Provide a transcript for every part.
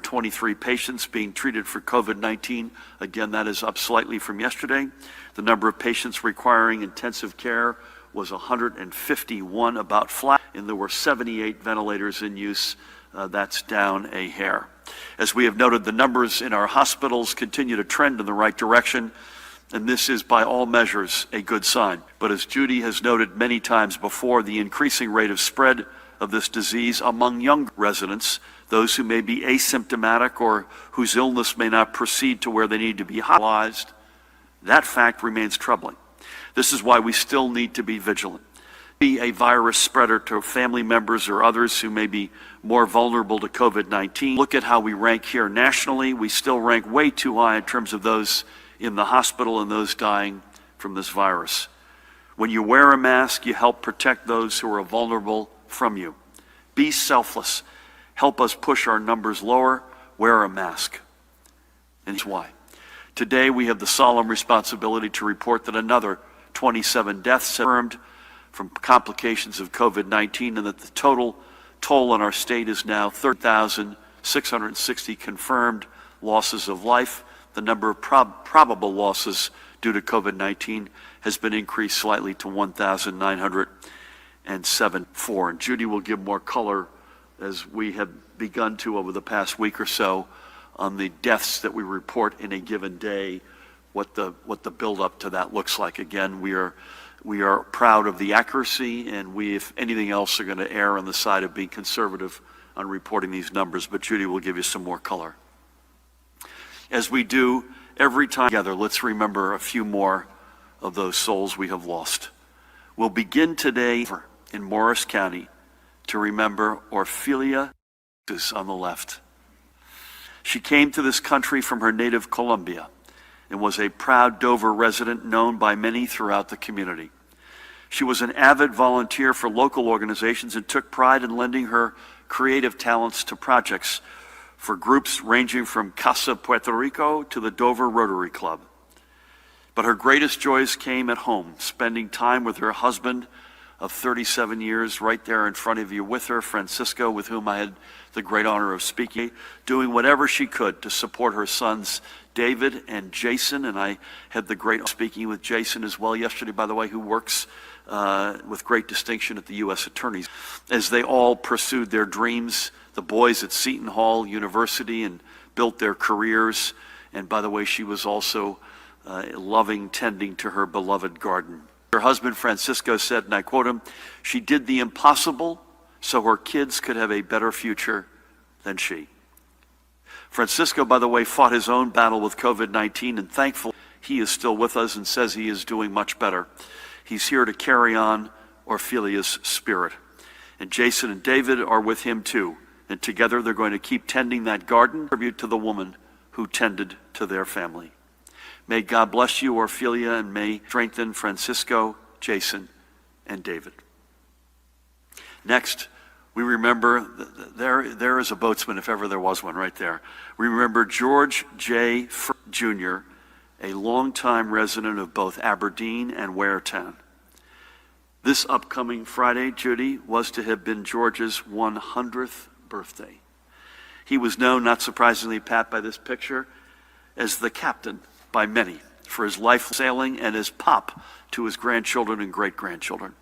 23 patients being treated for COVID-19. Again, that is up slightly from yesterday. The number of patients requiring intensive care was 151, about flat, and there were 78 ventilators in use. That's down a hair. As we have noted, the numbers in our hospitals continue to trend in the right direction, and this is by all measures a good sign. But as Judy has noted many times before, the increasing rate of spread of this disease among young residents, those who may be asymptomatic or whose illness may not proceed to where they need to be hospitalized, that fact remains troubling. This is why we still need to be vigilant. Be a virus spreader to family members or others who may be more vulnerable to COVID-19. Look at how we rank here nationally. We still rank way too high in terms of those in the hospital and those dying from this virus. When you wear a mask, you help protect those who are vulnerable from you. Be selfless. Help us push our numbers lower. Wear a mask. And here's why. Today we have the solemn responsibility to report that another 27 deaths confirmed from complications of COVID-19, and that the total toll in our state is now 30,660 confirmed losses of life. The number of probable losses due to COVID-19 has been increased slightly to 1,974. And Judy will give more color, as we have begun to over the past week or so, on the deaths that we report in a given day, what the build-up to that looks like. Again, we are proud of the accuracy, and we, if anything else, are going to err on the side of being conservative on reporting these numbers. But Judy will give you some more color. As we do every time together, let's remember a few more of those souls we have lost. We'll begin today in Morris County to remember Orfilia on the left. She came to this country from her native Colombia and was a proud Dover resident known by many throughout the community. She was an avid volunteer for local organizations and took pride in lending her creative talents to projects for groups ranging from Casa Puerto Rico to the Dover Rotary Club. But her greatest joys came at home, spending time with her husband of 37 years right there in front of you with her, Francisco, with whom I had the great honor of speaking, doing whatever she could to support her sons, David and Jason. And I had the great speaking with Jason as well yesterday, by the way, who works with great distinction at the U.S. Attorney's, as they all pursued their dreams, the boys at Seton Hall University, and built their careers. And by the way, she was also loving tending to her beloved garden. Her husband, Francisco, said, and I quote him, "She did the impossible so her kids could have a better future than she." Francisco, by the way, fought his own battle with COVID-19, and thankfully he is still with us and says he is doing much better. He's here to carry on Orfilia's spirit. And Jason and David are with him too, and together they're going to keep tending that garden, tribute to the woman who tended to their family. May God bless you, Orfilia, and may strengthen Francisco, Jason, and David. Next, we remember, there is a boatsman, if ever there was one, right there. We remember George J. Jr., a longtime resident of both Aberdeen and Waretown. This upcoming Friday, Judy, was to have been George's 100th birthday. He was known, not surprisingly, Pat, by this picture, as the captain by many for his life sailing, and as pop to his grandchildren and great-grandchildren.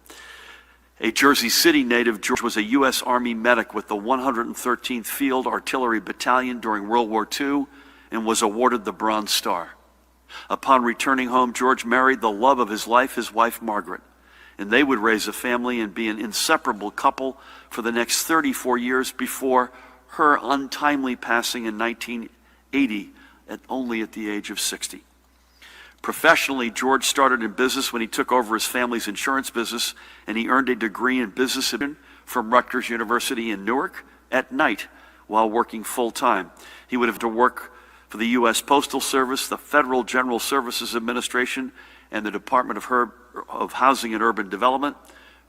A Jersey City native, George was a U.S. Army medic with the 113th Field Artillery Battalion during World War II and was awarded the Bronze Star. Upon returning home, George married the love of his life, his wife Margaret, and they would raise a family and be an inseparable couple for the next 34 years before her untimely passing in 1980 only at the age of 60. Professionally, George started in business when he took over his family's insurance business, and he earned a degree in business from Rutgers University in Newark at night while working full-time. He would have to work for the U.S. Postal Service, the Federal General Services Administration, and the Department of Housing and Urban Development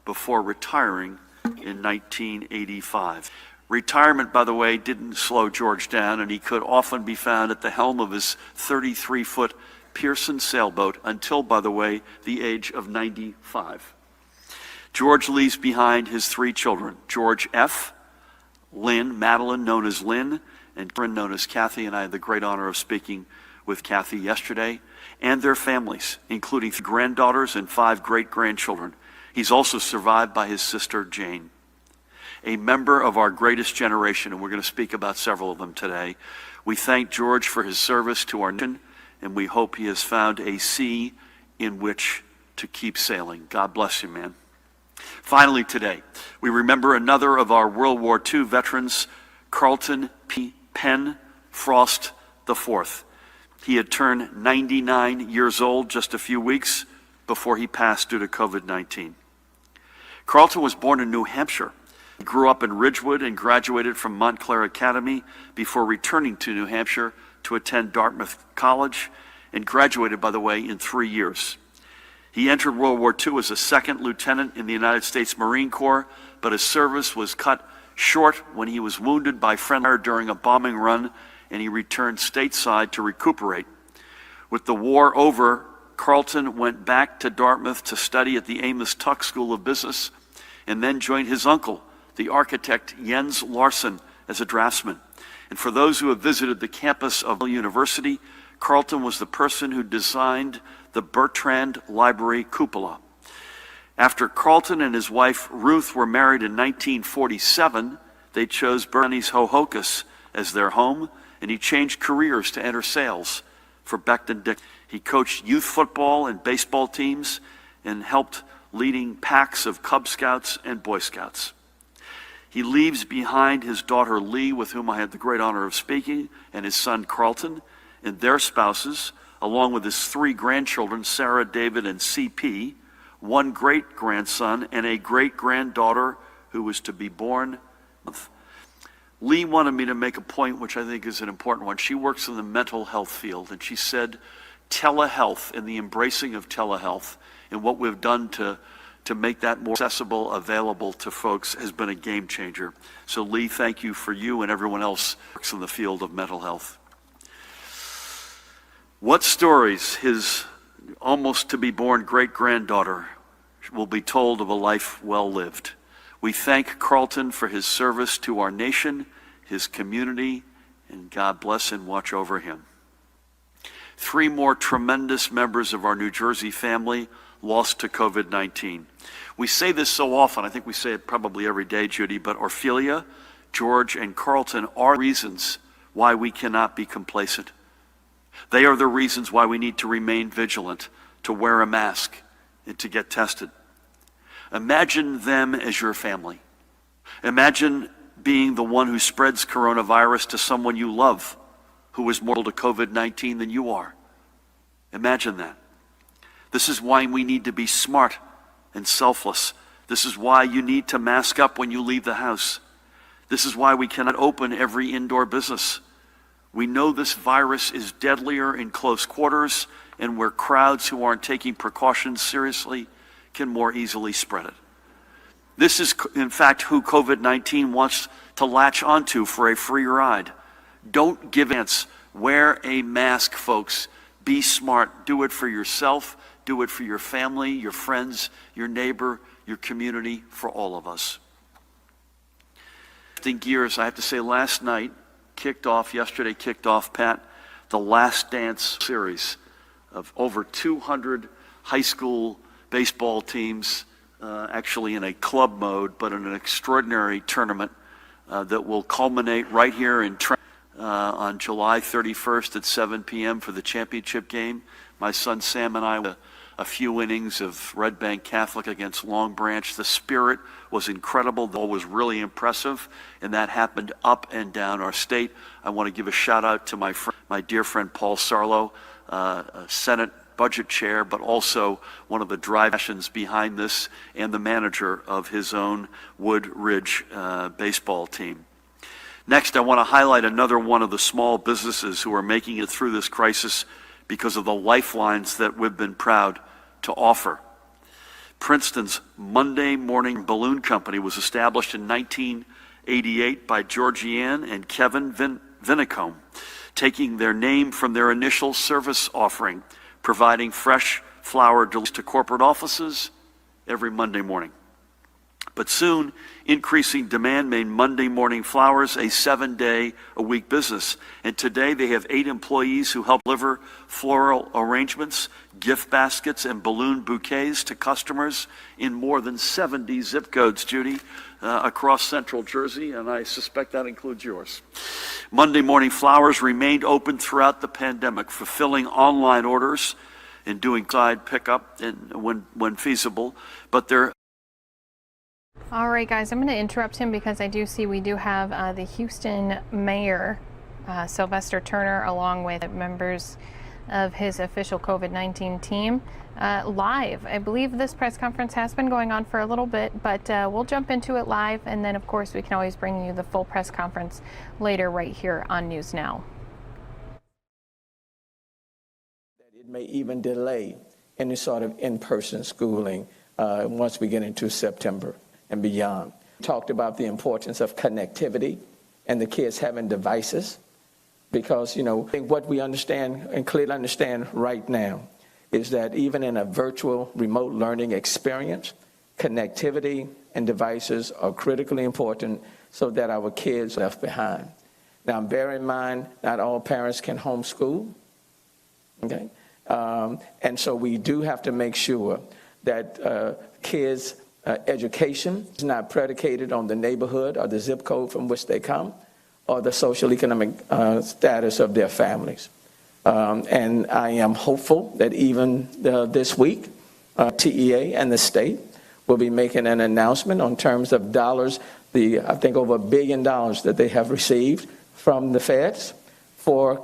before retiring in 1985. Retirement, by the way, didn't slow George down, and he could often be found at the helm of his 33-foot Pearson sailboat until, by the way, the age of 95. George leaves behind his three children, George F., Lynn, Madeline, known as Lynn, and Karen, known as Kathy, and I had the great honor of speaking with Kathy yesterday, and their families, including 3 granddaughters and 5 great-grandchildren. He's also survived by his sister, Jane. A member of our greatest generation, and we're going to speak about several of them today. We thank George for his service to our nation, and we hope he has found a sea in which to keep sailing. God bless you, man. Finally today, we remember another of our World War II veterans, Carlton P. Penn Frost IV. He had turned 99 years old just a few weeks before he passed due to COVID-19. Carlton was born in New Hampshire. He grew up in Ridgewood and graduated from Montclair Academy before returning to New Hampshire to attend Dartmouth College, and graduated, by the way, in 3 years. He entered World War II as a second lieutenant in the United States Marine Corps, but his service was cut short when he was wounded by friendly fire during a bombing run, and he returned stateside to recuperate. With the war over, Carlton went back to Dartmouth to study at the Amos Tuck School of Business, and then joined his uncle, the architect Jens Larsen, as a draftsman. And for those who have visited the campus of University, Carlton was the person who designed the Bertrand Library cupola. After Carlton and his wife Ruth were married in 1947, they chose Bernie's Ho-Hocus as their home, and he changed careers to enter sales for Becton Dickinson. He coached youth football and baseball teams and helped leading packs of Cub Scouts and Boy Scouts. He leaves behind his daughter Lee, with whom I had the great honor of speaking, and his son Carlton, and their spouses, along with his 3 grandchildren, Sarah, David, and CP, 1 great-grandson, and a great-granddaughter who was to be born. Lee wanted me to make a point which I think is an important one. She works in the mental health field, and she said telehealth and the embracing of telehealth and what we've done to make that more accessible, available to folks has been a game changer. So Lee, thank you for you and everyone else who works in the field of mental health. What stories his almost-to-be-born great-granddaughter will be told of a life well lived. We thank Carlton for his service to our nation, his community, and God bless and watch over him. 3 more tremendous members of our New Jersey family lost to COVID-19. We say this so often, I think we say it probably every day, Judy, but Orphelia, George, and Carlton are reasons why we cannot be complacent. They are the reasons why we need to remain vigilant, to wear a mask, and to get tested. Imagine them as your family. Imagine being the one who spreads coronavirus to someone you love who is more to COVID-19 than you are. Imagine that. This is why we need to be smart and selfless. This is why you need to mask up when you leave the house. This is why we cannot open every indoor business. We know this virus is deadlier in close quarters and where crowds who aren't taking precautions seriously can more easily spread it. This is, in fact, who COVID-19 wants to latch onto for a free ride. Don't give in. Wear a mask, folks. Be smart. Do it for yourself. Do it for your family, your friends, your neighbor, your community, for all of us. Shifting gears, I have to say, last night yesterday kicked off, Pat, the Last Dance series of over 200 high school baseball teams, actually in a club mode, but in an extraordinary tournament that will culminate right here in Trenton on July 31st at 7 p.m. for the championship game. My son Sam and I a few innings of Red Bank Catholic against Long Branch. The spirit was incredible. The ball was really impressive, and that happened up and down our state. I want to give a shout out to my dear friend Paul Sarlo, Senate Budget Chair, but also one of the driving passions behind this and the manager of his own Wood Ridge baseball team. Next, I want to highlight another one of the small businesses who are making it through this crisis because of the lifelines that we've been proud to offer. Princeton's Monday Morning Balloon Company was established in 1988 by Georgianne and Kevin Vinicombe, taking their name from their initial service offering, providing fresh flower deliveries to corporate offices every Monday morning. But soon, increasing demand made Monday Morning Flowers a 7-day-a-week business. And today they have 8 employees who help deliver floral arrangements, gift baskets, and balloon bouquets to customers in more than 70 zip codes, Judy, across central Jersey, and I suspect that includes yours. Monday Morning Flowers remained open throughout the pandemic, fulfilling online orders and doing side pickup when feasible, but they're All right, guys, I'm going to interrupt him because I do see we do have the Houston mayor, Sylvester Turner, along with members of his official COVID-19 team live. I believe this press conference has been going on for a little bit, but we'll jump into it live. And then, of course, we can always bring you the full press conference later right here on News Now. It may even delay any sort of in-person schooling once we get into September and beyond. We talked about the importance of connectivity and the kids having devices because, I think what we understand and clearly understand right now is that even in a virtual remote learning experience, connectivity and devices are critically important so that our kids are left behind. Now, bear in mind, not all parents can homeschool, okay? And so we do have to make sure that kids' education is not predicated on the neighborhood or the zip code from which they come or the social economic status of their families. And I am hopeful that even this week, TEA and the state will be making an announcement on terms of dollars, I think over $1 billion that they have received from the feds for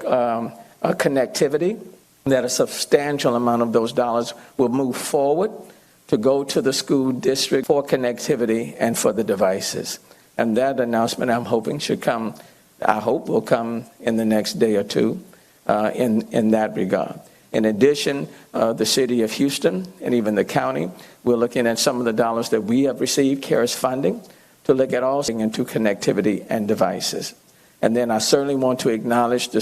connectivity, that a substantial amount of those dollars will move forward to go to the school district for connectivity and for the devices. And that announcement, I'm hoping, will come in the next day or two in that regard. In addition, the city of Houston and even the county, we're looking at some of the dollars that we have received, CARES funding, to look at also into connectivity and devices. And then I certainly want to acknowledge the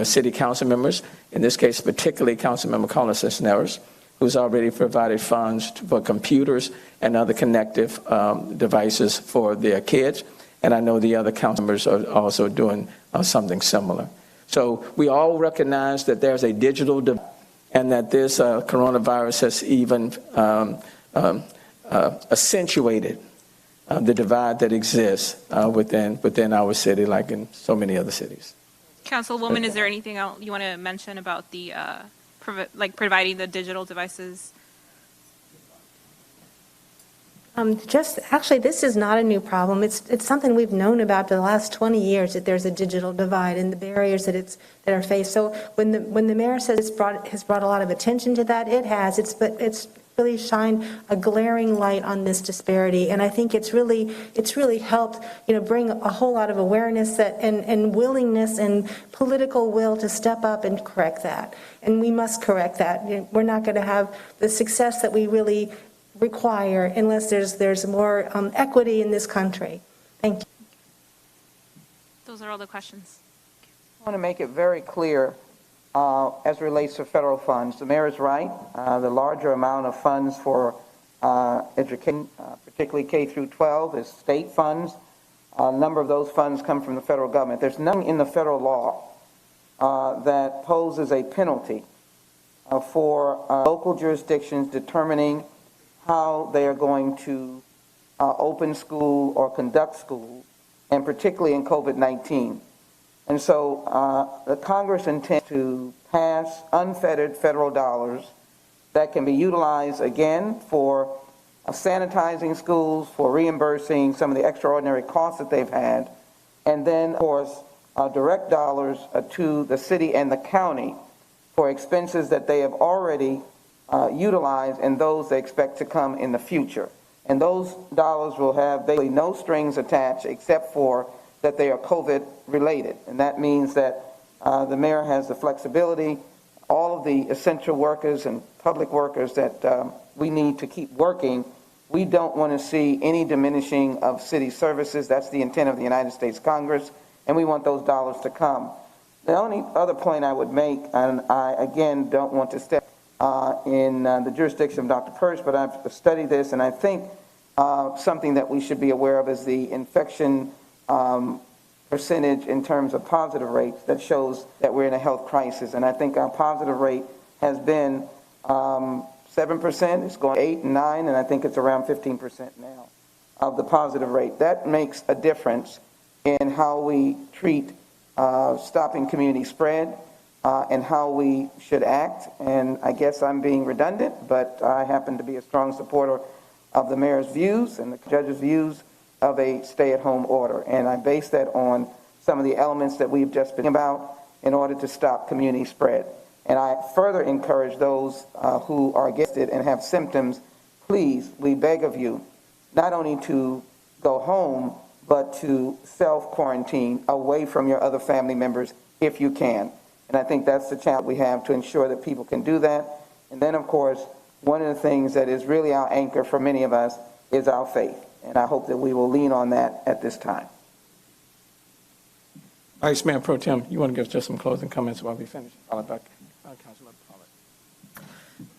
city council members, in this case, particularly Councilmember Carlos Cisneros, who's already provided funds for computers and other connective devices for their kids. And I know the other council members are also doing something similar. So we all recognize that there's a digital divide and that this coronavirus has even accentuated the divide that exists within our city, like in so many other cities. Councilwoman, is there anything else you want to mention about the providing the digital devices? Actually, this is not a new problem. It's something we've known about for the last 20 years, that there's a digital divide and the barriers that are faced. So when the mayor says has brought a lot of attention to that, it has. It's really shined a glaring light on this disparity, and I think it's really helped bring a whole lot of awareness and willingness and political will to step up and correct that. And we must correct that. We're not going to have the success that we really require unless there's more equity in this country. Thank you. Those are all the questions. I want to make it very clear as it relates to federal funds. The mayor is right. The larger amount of funds for education, particularly K through 12, is state funds. A number of those funds come from the federal government. There's nothing in the federal law that poses a penalty for local jurisdictions determining how they are going to open school or conduct school, and particularly in COVID-19. And so the Congress intends to pass unfettered federal dollars that can be utilized again for sanitizing schools, for reimbursing some of the extraordinary costs that they've had, and then, of course, direct dollars to the city and the county for expenses that they have already utilized and those they expect to come in the future. And those dollars will have basically no strings attached except for that they are COVID related. And that means that the mayor has the flexibility, all of the essential workers and public workers that we need to keep working. We don't want to see any diminishing of city services. That's the intent of the United States Congress, and we want those dollars to come. The only other point I would make, and I again don't want to step in the jurisdiction of Dr. Perch, but I've studied this, and I think something that we should be aware of is the infection percentage in terms of positive rates that shows that we're in a health crisis. And I think our positive rate has been 7%, it's going 8 and 9, and I think it's around 15% now of the positive rate. That makes a difference in how we treat stopping community spread and how we should act. And I guess I'm being redundant, but I happen to be a strong supporter of the mayor's views and the judge's views of a stay-at-home order. And I base that on some of the elements that we've just been about in order to stop community spread. And I further encourage those who are against it and have symptoms, please, we beg of you, not only to go home, but to self-quarantine away from your other family members if you can. And I think that's the challenge we have to ensure that people can do that. And then, of course, one of the things that is really our anchor for many of us is our faith. And I hope that we will lean on that at this time. Vice Mayor Pro Tem, you want to give us just some closing comments while we finish? Followed by Councilman Pollard.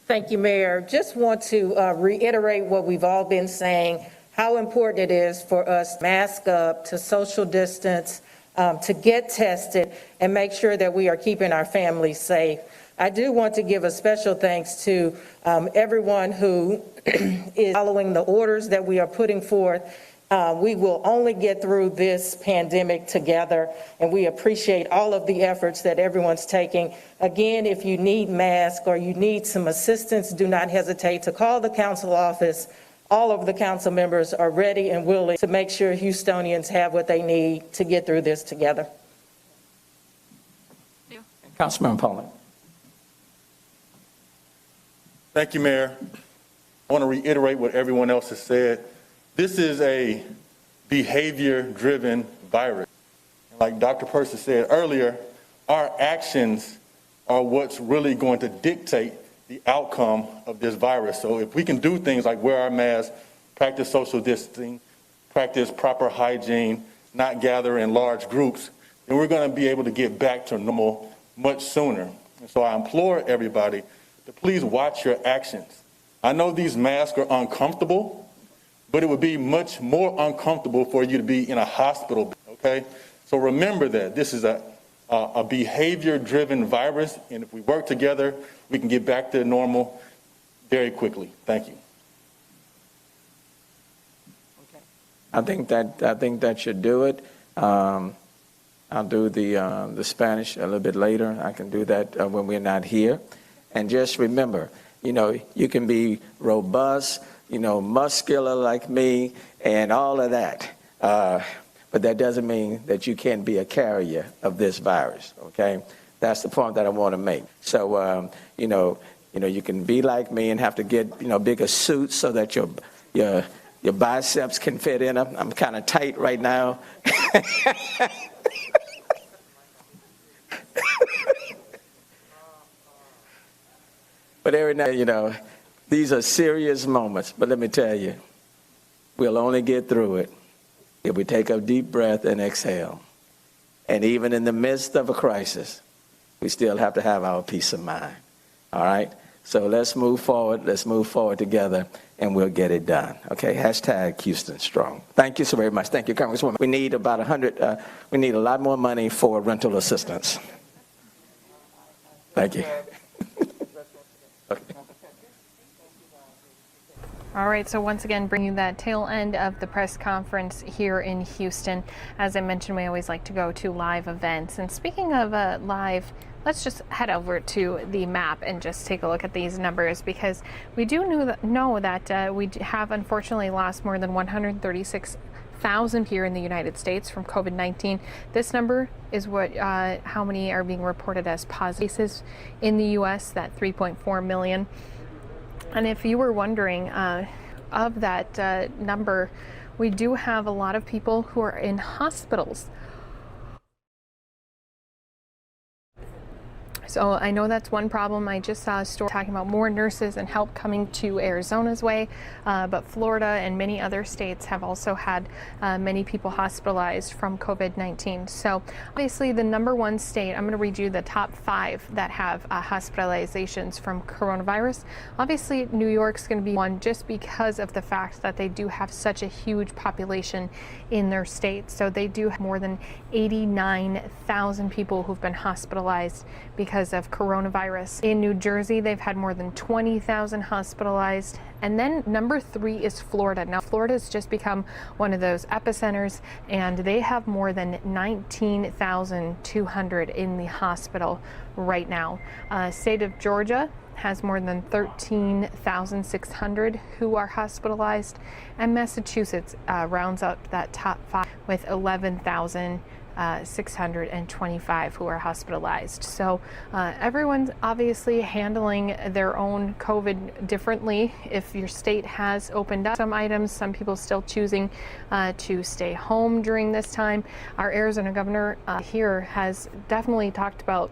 Thank you, Mayor. Just want to reiterate what we've all been saying, how important it is for us to mask up, to social distance, to get tested, and make sure that we are keeping our families safe. I do want to give a special thanks to everyone who is following the orders that we are putting forth. We will only get through this pandemic together, and we appreciate all of the efforts that everyone's taking. Again, if you need masks or you need some assistance, do not hesitate to call the council office. All of the council members are ready and willing to make sure Houstonians have what they need to get through this together. Councilman Pollard. Thank you, Mayor. I want to reiterate what everyone else has said. This is a behavior-driven virus. Like Dr. Persis said earlier, our actions are what's really going to dictate the outcome of this virus. So if we can do things like wear our masks, practice social distancing, practice proper hygiene, not gather in large groups, then we're going to be able to get back to normal much sooner. And so I implore everybody to please watch your actions. I know these masks are uncomfortable, but it would be much more uncomfortable for you to be in a hospital, okay? So remember that this is a behavior-driven virus, and if we work together, we can get back to normal very quickly. Thank you. I think that should do it. I'll do the Spanish a little bit later. I can do that when we're not here. And just remember, you can be robust, muscular like me and all of that. But that doesn't mean that you can't be a carrier of this virus, okay? That's the point that I want to make. So, you can be like me and have to get, bigger suits so that your biceps can fit in them. I'm kind of tight right now. But every now, these are serious moments. But let me tell you, we'll only get through it if we take a deep breath and exhale. And even in the midst of a crisis, we still have to have our peace of mind. All right? So let's move forward. Let's move forward together, and we'll get it done. Okay? Hashtag Houston Strong. Thank you so very much. Thank you, Congresswoman. We need about we need a lot more money for rental assistance. Thank you. All right, so once again, bringing that tail end of the press conference here in Houston. As I mentioned, we always like to go to live events. And speaking of live, let's just head over to the map and just take a look at these numbers, because we do know that we have unfortunately lost more than 136,000 here in the United States from COVID-19. This number is what how many are being reported as positive cases in the U.S., that 3.4 million. And if you were wondering, of that number, we do have a lot of people who are in hospitals. So I know that's one problem. I just saw a story talking about more nurses and help coming to Arizona's way, but Florida and many other states have also had many people hospitalized from COVID-19. So obviously the number one state, I'm going to read you the top 5 that have hospitalizations from coronavirus. Obviously New York's going to be one just because of the fact that they do have such a huge population in their state. So they do have more than 89,000 people who've been hospitalized because of coronavirus. In New Jersey, they've had more than 20,000 hospitalized. And then number 3 is Florida. Now, Florida has just become one of those epicenters, and they have more than 19,200 in the hospital right now. State of Georgia has more than 13,600 who are hospitalized, and Massachusetts rounds up that top 5 with 11,625 who are hospitalized. So everyone's obviously handling their own COVID differently. If your state has opened up some items, some people still choosing to stay home during this time. Our Arizona governor here has definitely talked about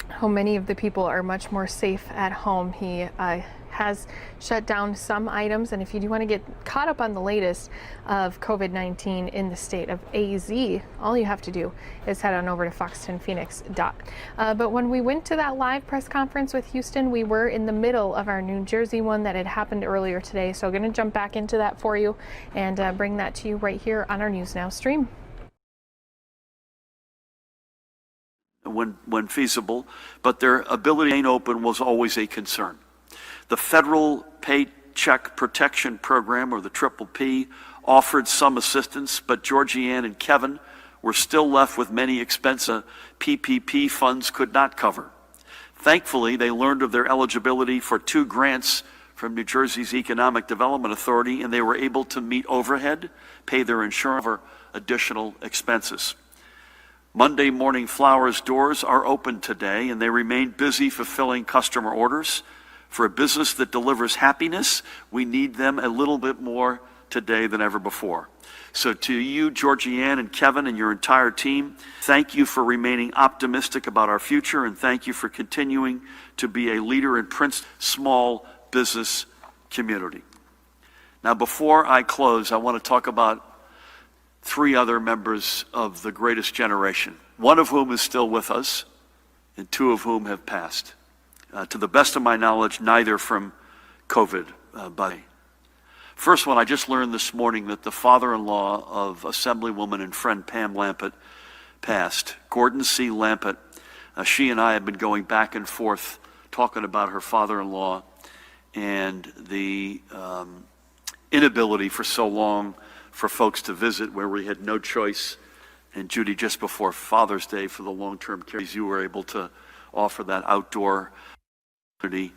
how many of the people are much more safe at home. He has shut down some items, and if you do want to get caught up on the latest of COVID-19 in the state of AZ, all you have to do is head on over to fox10phoenix.com. But when we went to that live press conference with Houston, we were in the middle of our New Jersey one that had happened earlier today. So I'm going to jump back into that for you and bring that to you right here on our News Now stream. When feasible, but their ability to remain open was always a concern. The Federal Paycheck Protection Program, or the PPP, offered some assistance, but Georgianne and Kevin were still left with many expenses PPP funds could not cover. Thankfully, they learned of their eligibility for 2 grants from New Jersey's Economic Development Authority, and they were able to meet overhead, pay their insurance, or additional expenses. Monday Morning Flowers doors are open today, and they remain busy fulfilling customer orders. For a business that delivers happiness, we need them a little bit more today than ever before. So to you, Georgianne and Kevin and your entire team, thank you for remaining optimistic about our future, and thank you for continuing to be a leader in Princeton's small business community. Now, before I close, I want to talk about 3 other members of the greatest generation, one of whom is still with us, and 2 of whom have passed. To the best of my knowledge, neither from COVID. First one, I just learned this morning that the father-in-law of Assemblywoman and friend Pam Lampett passed. Gordon C. Lampett. She and I have been going back and forth talking about her father-in-law and the inability for so long for folks to visit, where we had no choice. And Judy, just before Father's Day for the long-term care, you were able to offer that outdoor opportunity.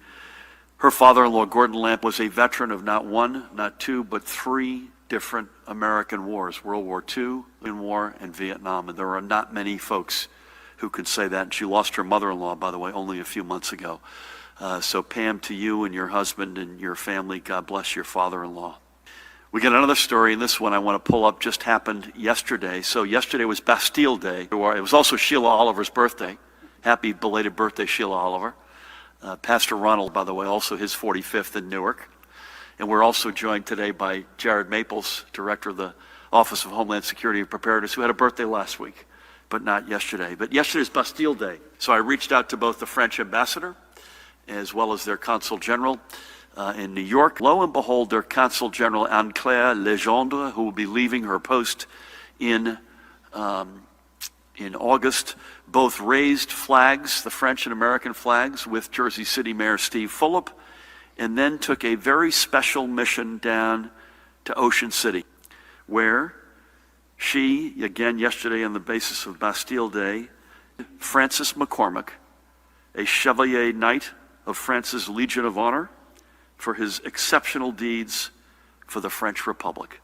Her father-in-law, Gordon Lampett, was a veteran of not 1, not 2, but 3 different American wars: World War II, Korean War, and Vietnam. And there are not many folks who can say that. And she lost her mother-in-law, by the way, only a few months ago. So Pam, to you and your husband and your family, God bless your father-in-law. We get another story, and this one I want to pull up, just happened yesterday. So yesterday was Bastille Day. It was also Sheila Oliver's birthday. Happy belated birthday, Sheila Oliver. Pastor Ronald, by the way, also his 45th in Newark. And we're also joined today by Jared Maples, Director of the Office of Homeland Security and Preparedness, who had a birthday last week, but not yesterday. But yesterday's Bastille Day. So I reached out to both the French ambassador as well as their consul general in New York. Lo and behold, their Consul General Anne-Claire Legendre, who will be leaving her post in August, both raised flags, the French and American flags, with Jersey City Mayor Steve Fulop, and then took a very special mission down to Ocean City, where she, again yesterday on the basis of Bastille Day, Francis McCormick, a Chevalier Knight of France's Legion of Honor, for his exceptional deeds for the French Republic.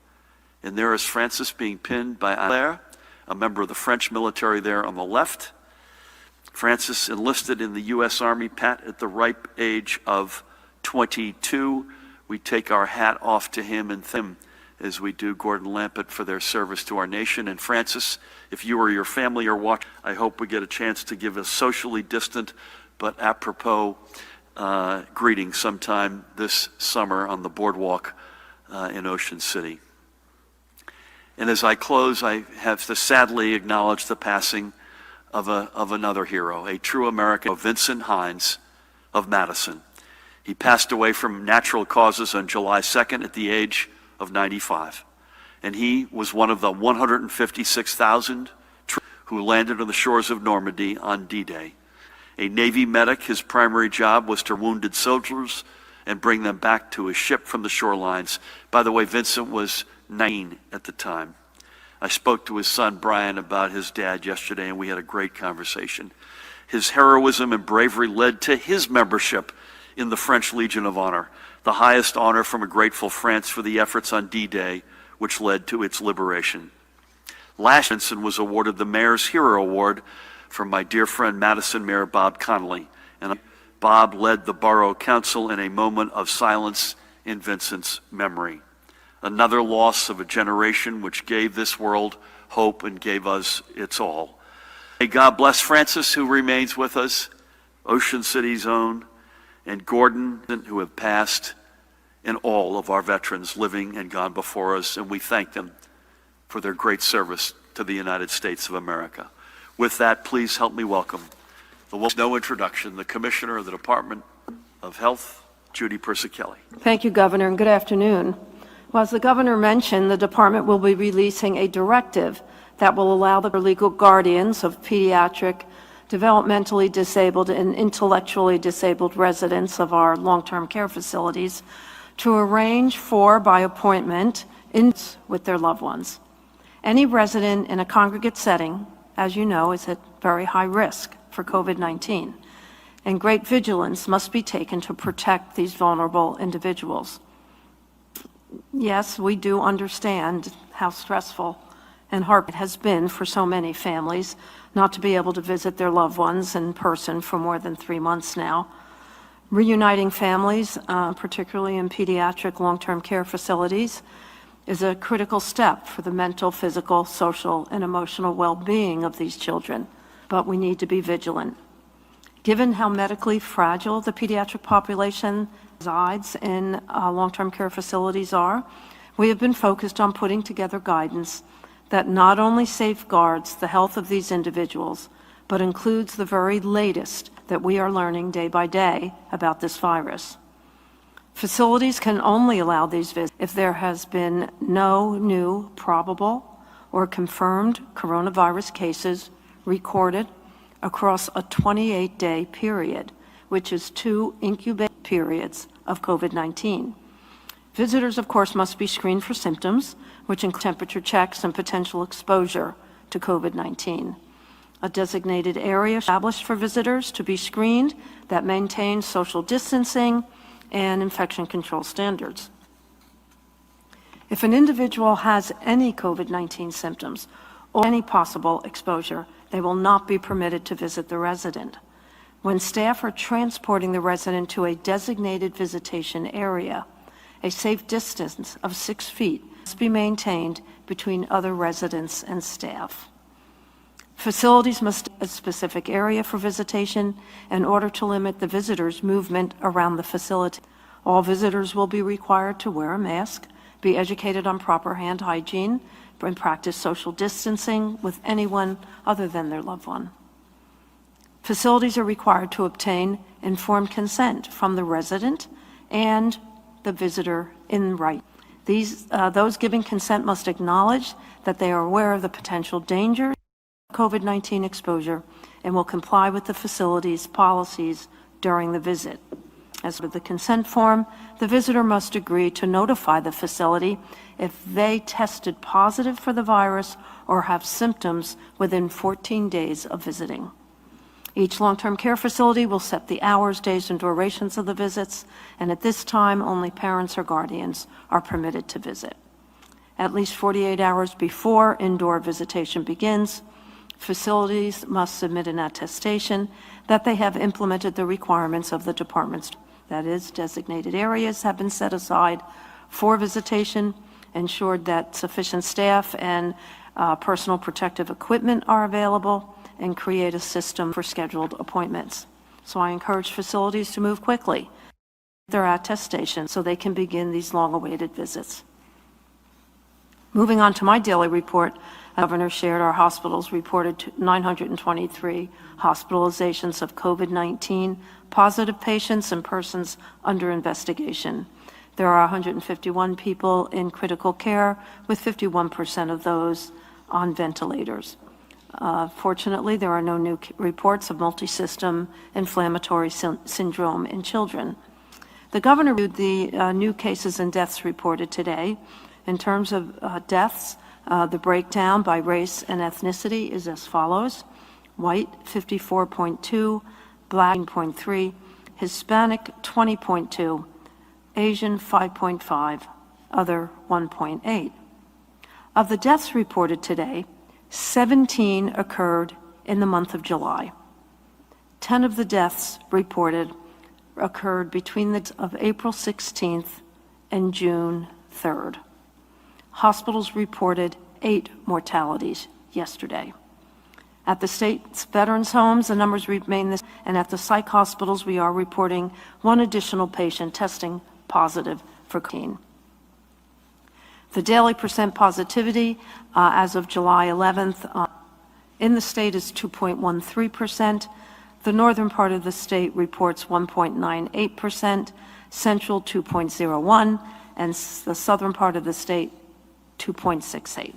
And there is Francis being pinned by Anne-Claire, a member of the French military there on the left. Francis enlisted in the U.S. Army, Pat, at the ripe age of 22. We take our hat off to him and him as we do Gordon Lampett for their service to our nation. And Francis, if you or your family are watching, I hope we get a chance to give a socially distant but apropos greeting sometime this summer on the boardwalk in Ocean City. And as I close, I have to sadly acknowledge the passing of another hero, a true American, Vincent Hines of Madison. He passed away from natural causes on July 2nd at the age of 95. And he was one of the 156,000 who landed on the shores of Normandy on D-Day. A Navy medic, his primary job was to wounded soldiers and bring them back to his ship from the shorelines. By the way, Vincent was 9 at the time. I spoke to his son Brian about his dad yesterday, and we had a great conversation. His heroism and bravery led to his membership in the French Legion of Honor, the highest honor from a grateful France for the efforts on D-Day, which led to its liberation. Last, Vincent was awarded the Mayor's Hero Award from my dear friend Madison Mayor Bob Connolly. And Bob led the Borough Council in a moment of silence in Vincent's memory. Another loss of a generation which gave this world hope and gave us its all. May God bless Francis, who remains with us, Ocean City's own, and Gordon, who have passed, and all of our veterans living and gone before us, and we thank them for their great service to the United States of America. With that, please help me welcome, no introduction, the Commissioner of the Department of Health, Judy Persichilli. Thank you, Governor, and good afternoon. Well, as the Governor mentioned, the Department will be releasing a directive that will allow the legal guardians of pediatric, developmentally disabled, and intellectually disabled residents of our long-term care facilities to arrange for, by appointment, with their loved ones. Any resident in a congregate setting, as you know, is at very high risk for COVID-19, and great vigilance must be taken to protect these vulnerable individuals. Yes, we do understand how stressful and hard it has been for so many families not to be able to visit their loved ones in person for more than 3 months now. Reuniting families, particularly in pediatric long-term care facilities, is a critical step for the mental, physical, social, and emotional well-being of these children, but we need to be vigilant. Given how medically fragile the pediatric population resides in long-term care facilities are, we have been focused on putting together guidance that not only safeguards the health of these individuals, but includes the very latest that we are learning day by day about this virus. Facilities can only allow these visits if there has been no new probable or confirmed coronavirus cases recorded across a 28-day period, which is 2 incubation periods of COVID-19. Visitors, of course, must be screened for symptoms, which include temperature checks and potential exposure to COVID-19. A designated area established for visitors to be screened that maintains social distancing and infection control standards. If an individual has any COVID-19 symptoms or any possible exposure, they will not be permitted to visit the resident. When staff are transporting the resident to a designated visitation area, a safe distance of 6 feet must be maintained between other residents and staff. Facilities must have a specific area for visitation in order to limit the visitor's movement around the facility. All visitors will be required to wear a mask, be educated on proper hand hygiene, and practice social distancing with anyone other than their loved one. Facilities are required to obtain informed consent from the resident and the visitor in writing. Those giving consent must acknowledge that they are aware of the potential dangers of COVID-19 exposure and will comply with the facility's policies during the visit. As with the consent form, the visitor must agree to notify the facility if they tested positive for the virus or have symptoms within 14 days of visiting. Each long-term care facility will set the hours, days, and durations of the visits, and at this time, only parents or guardians are permitted to visit. At least 48 hours before indoor visitation begins, facilities must submit an attestation that they have implemented the requirements of the department's. That is, designated areas have been set aside for visitation, ensured that sufficient staff and personal protective equipment are available, and create a system for scheduled appointments. So I encourage facilities to move quickly. They're at test stations so they can begin these long-awaited visits. Moving on to my daily report, the Governor shared our hospitals reported 923 hospitalizations of COVID-19 positive patients and persons under investigation. There are 151 people in critical care, with 51% of those on ventilators. Fortunately, there are no new reports of multisystem inflammatory syndrome in children. The governor reviewed the new cases and deaths reported today. In terms of deaths, the breakdown by race and ethnicity is as follows: white 54.2, black 18.3, Hispanic 20.2, Asian 5.5, other 1.8. Of the deaths reported today, 17 occurred in the month of July. 10 of the deaths reported occurred between the of April 16th and June 3rd. Hospitals reported 8 mortalities yesterday. At the state's veterans' homes, the numbers remain the same, and at the psych hospitals, we are reporting 1 additional patient testing positive for COVID-19. The daily percent positivity as of July 11th in the state is 2.13%. The northern part of the state reports 1.98%, central 2.01%, and the southern part of the state 2.68%.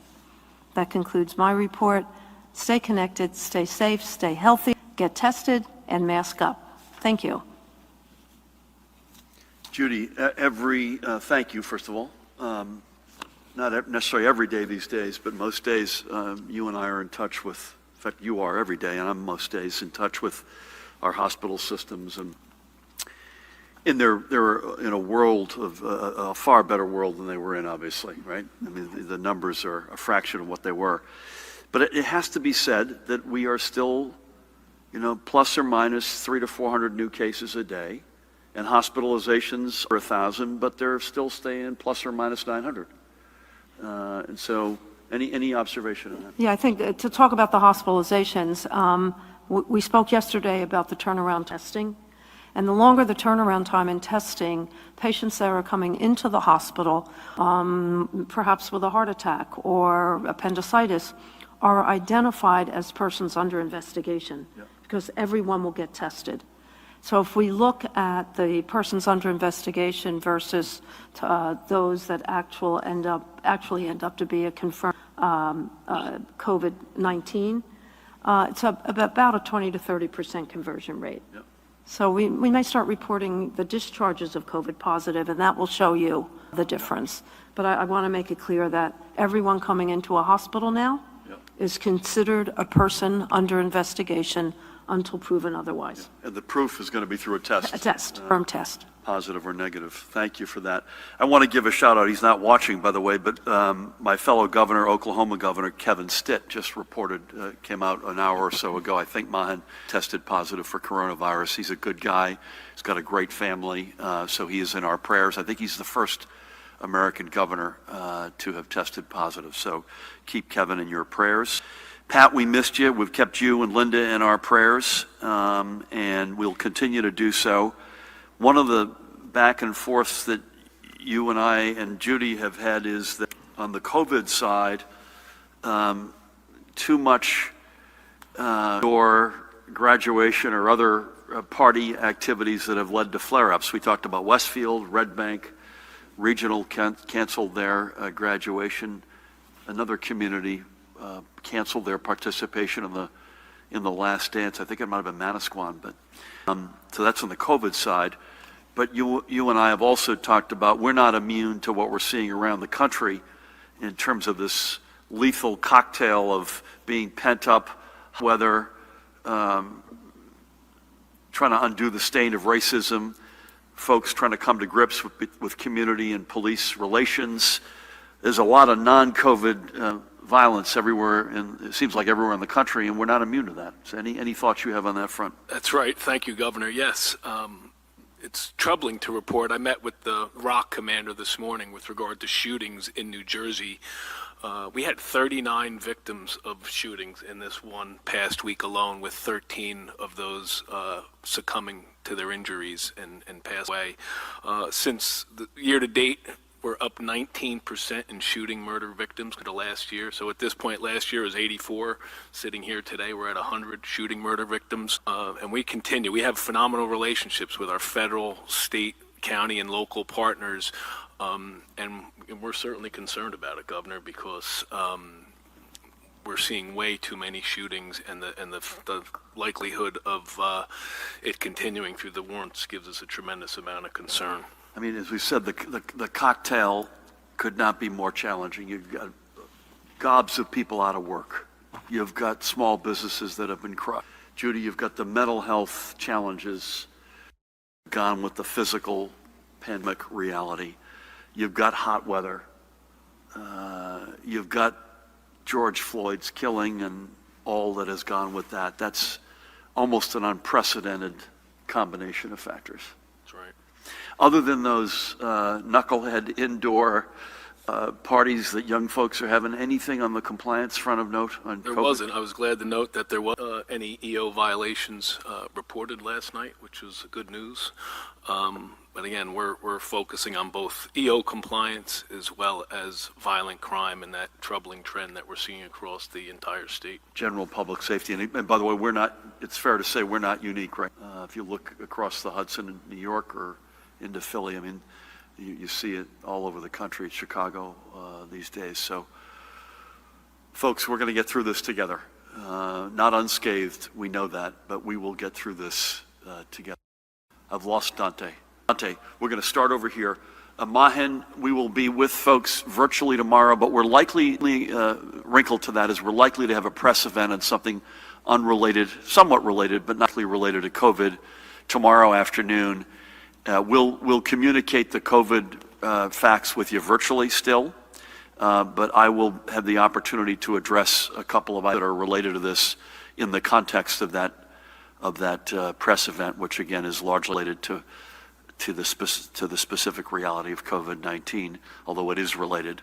That concludes my report. Stay connected, stay safe, stay healthy, get tested, and mask up. Thank you. Judy, thank you, first of all. Not necessarily every day these days, but most days you and I are in touch with, in fact, you are every day, and I'm most days in touch with our hospital systems. And they're in a world of a far better world than they were in, obviously, right? I mean, the numbers are a fraction of what they were. But it has to be said that we are still, plus or minus 300 to 400 new cases a day, and hospitalizations are 1,000, but they're still staying plus or minus 900. And so, any observation on that? Yeah, I think to talk about the hospitalizations, we spoke yesterday about the turnaround testing. And the longer the turnaround time in testing, patients that are coming into the hospital, perhaps with a heart attack or appendicitis, are identified as persons under investigation, because everyone will get tested. So if we look at the persons under investigation versus those that actually end up to be a confirmed COVID-19, it's about a 20 to 30% conversion rate. Yep. So we may start reporting the discharges of COVID positive, and that will show you the difference. But I want to make it clear that everyone coming into a hospital now is considered a person under investigation until proven otherwise. And the proof is going to be through a test. A test, firm test. Positive or negative. Thank you for that. I want to give a shout out. He's not watching, by the way, but my fellow governor, Oklahoma Governor Kevin Stitt, just reported, came out an hour or so ago. I think Mahan tested positive for coronavirus. He's a good guy. He's got a great family, so he is in our prayers. I think he's the first American governor to have tested positive. So keep Kevin in your prayers. Pat, we missed you. We've kept you and Linda in our prayers, and we'll continue to do so. One of the back and forths that you and I and Judy have had is that on the COVID side, too much or graduation or other party activities that have led to flare-ups. We talked about Westfield, Red Bank, Regional canceled their graduation. Another community canceled their participation in the last dance. I think it might have been Manasquan, but so that's on the COVID side. But you and I have also talked about we're not immune to what we're seeing around the country in terms of this lethal cocktail of being pent up, whether trying to undo the stain of racism, folks trying to come to grips with community and police relations. There's a lot of non-COVID violence everywhere, and it seems like everywhere in the country, and we're not immune to that. So any thoughts you have on that front? That's right. Thank you, Governor. Yes, It's troubling to report. I met with the ROC commander this morning with regard to shootings in New Jersey. We had 39 victims of shootings in this one past week alone, with 13 of those succumbing to their injuries and passed away. Since the year to date, we're up 19% in shooting murder victims to last year. So at this point, last year was 84. Sitting here today, we're at 100 shooting murder victims. And we continue. We have phenomenal relationships with our federal, state, county, and local partners. And we're certainly concerned about it, Governor, because we're seeing way too many shootings, and the likelihood of it continuing through the warrants gives us a tremendous amount of concern. I mean, as we said, the cocktail could not be more challenging. You've got gobs of people out of work. You've got small businesses that have been crushed. Judy, you've got the mental health challenges gone with the physical pandemic reality. You've got hot weather. You've got George Floyd's killing and all that has gone with that. That's almost an unprecedented combination of factors. That's right. Other than those knucklehead indoor parties that young folks are having, anything on the compliance front of note on There COVID? wasn't. I was glad to note that there was any EO violations reported last night, which was good news. But again, we're focusing on both EO compliance as well as violent crime and that troubling trend that we're seeing across the entire state. General public safety. And by the way, it's fair to say we're not unique, right? If you look across the Hudson in New York or into Philly, I mean, you see it all over the country, Chicago these days. So, folks, we're going to get through this together. Not unscathed, we know that, but we will get through this together. I've lost Dante. Dante, we're going to start over here. Mahen, we will be with folks virtually tomorrow, but we're likely, wrinkle to that is we're likely to have a press event on something unrelated, somewhat related, but not related to COVID tomorrow afternoon. We'll communicate the COVID facts with you virtually still, but I will have the opportunity to address a couple of items that are related to this in the context of that press event, which again is largely related to the specific reality of COVID-19, although it is related.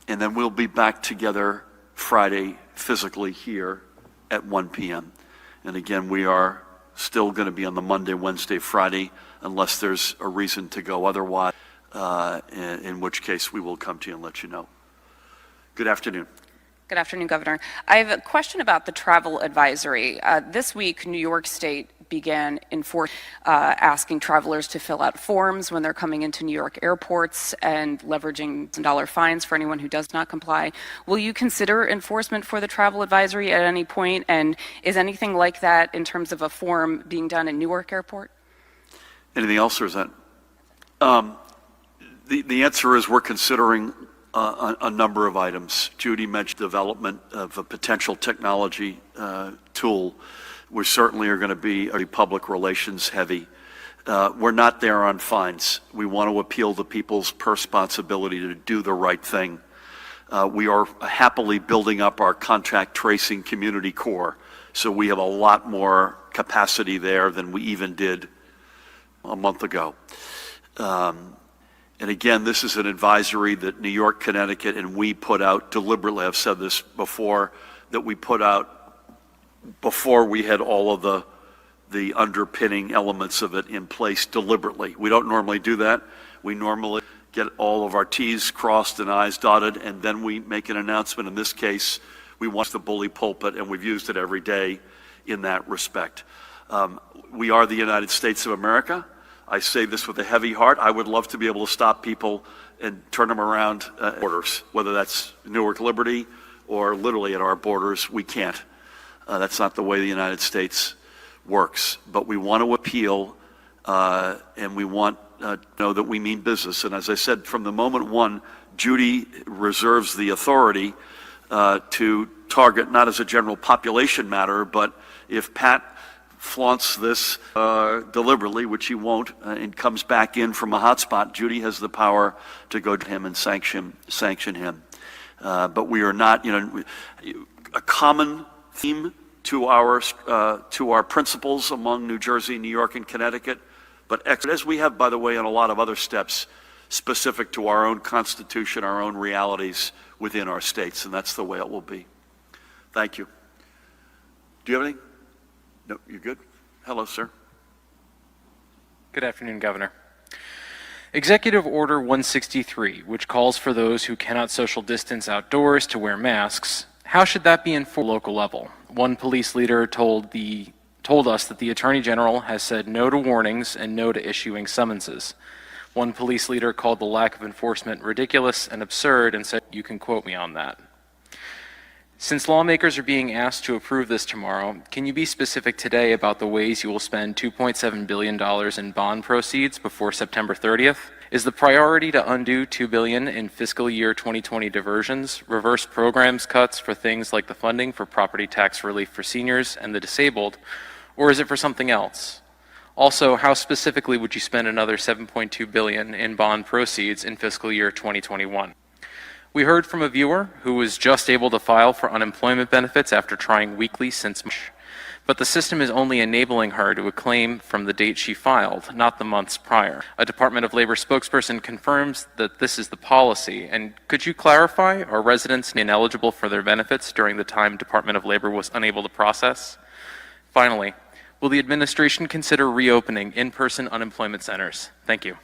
And then we'll be back together Friday physically here at 1 p.m. And again, we are still going to be on the Monday, Wednesday, Friday, unless there's a reason to go otherwise, in which case we will come to you and let you know. Good afternoon. Good afternoon, Governor. I have a question about the travel advisory. This week, New York State began asking travelers to fill out forms when they're coming into New York airports and leveraging $1,000 fines for anyone who does not comply. Will you consider enforcement for the travel advisory at any point? And is anything like that in terms of a form being done at Newark Airport? Anything else, or is that? The answer is we're considering a number of items. Judy mentioned development of a potential technology tool. We certainly are going to be public relations heavy. We're not there on fines. We want to appeal to people's responsibility to do the right thing. We are happily building up our contact tracing community core, so we have a lot more capacity there than we even did a month ago. And again, this is an advisory that New York, Connecticut, and we put out deliberately. I've said this before, that we put out before we had all of the underpinning elements of it in place deliberately. We don't normally do that. We normally get all of our T's crossed and I's dotted, and then we make an announcement. In this case, we want the bully pulpit, and we've used it every day in that respect. We are the United States of America. I say this with a heavy heart. I would love to be able to stop people and turn them around at borders, whether that's Newark Liberty or literally at our borders. We can't. That's not the way the United States works. But we want to appeal, and we want to know that we mean business. And as I said, from the moment one, Judy reserves the authority to target, not as a general population matter, but if Pat flaunts this deliberately, which he won't, and comes back in from a hotspot, Judy has the power to go to him and sanction him. But we are not, a common theme to our principles among New Jersey, New York, and Connecticut. but as we have, by the way, on a lot of other steps specific to our own constitution, our own realities within our states, and that's the way it will be. Thank you. Do you have anything? No, you're good? Hello, sir. Good afternoon, Governor. Executive Order 163, which calls for those who cannot social distance outdoors to wear masks, how should that be enforced at the local level? One police leader told us that the Attorney General has said no to warnings and no to issuing summonses. One police leader called the lack of enforcement ridiculous and absurd and said, "You can quote me on that." Since lawmakers are being asked to approve this tomorrow, can you be specific today about the ways you will spend $2.7 billion in bond proceeds before September 30th? Is the priority to undo $2 billion in fiscal year 2020 diversions, reverse programs cuts for things like the funding for property tax relief for seniors and the disabled, or is it for something else? Also, how specifically would you spend another $7.2 billion in bond proceeds in fiscal year 2021? We heard from a viewer who was just able to file for unemployment benefits after trying weekly since March, but the system is only enabling her to claim from the date she filed, not the months prior. A Department of Labor spokesperson confirms that this is the policy, and could you clarify, are residents ineligible for their benefits during the time Department of Labor was unable to process? Finally, will the administration consider reopening in-person unemployment centers? Thank you.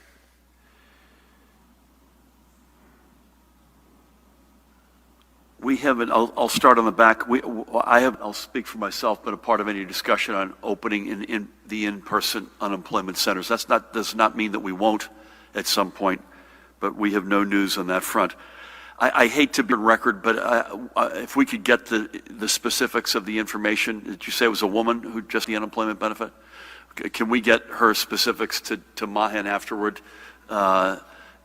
We haven't, I'll start on the back. I'll speak for myself, been a part of any discussion on opening in the in-person unemployment centers. Does not mean that we won't at some point, but we have no news on that front. I hate to be on record, but if we could get the specifics of the information. Did you say it was a woman who just the unemployment benefit? Can we get her specifics to Mahan afterward?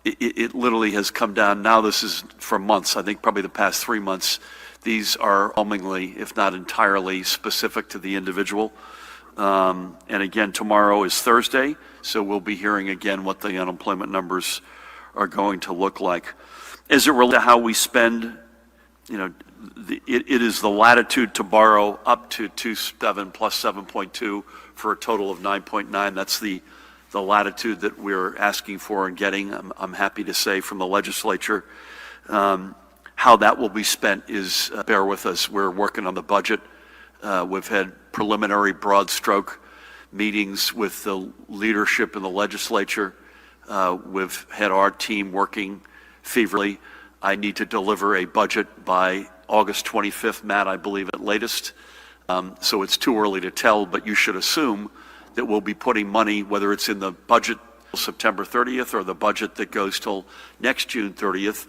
It literally has come down. Now this is for months, I think probably the past 3 months. These are overwhelmingly, if not entirely, specific to the individual. And again, tomorrow is Thursday, so we'll be hearing again what the unemployment numbers are going to look like. As it relates to how we spend, it is the latitude to borrow up to 2.7 plus 7.2 for a total of 9.9. That's the latitude that we're asking for and getting. I'm happy to say from the legislature. How that will be spent is, bear with us, we're working on the budget. We've had preliminary broad stroke meetings with the leadership in the legislature. We've had our team working feverishly. I need to deliver a budget by August 25th, Matt, I believe at latest. So it's too early to tell, but you should assume that we'll be putting money, whether it's in the budget September 30th or the budget that goes till next June 30th.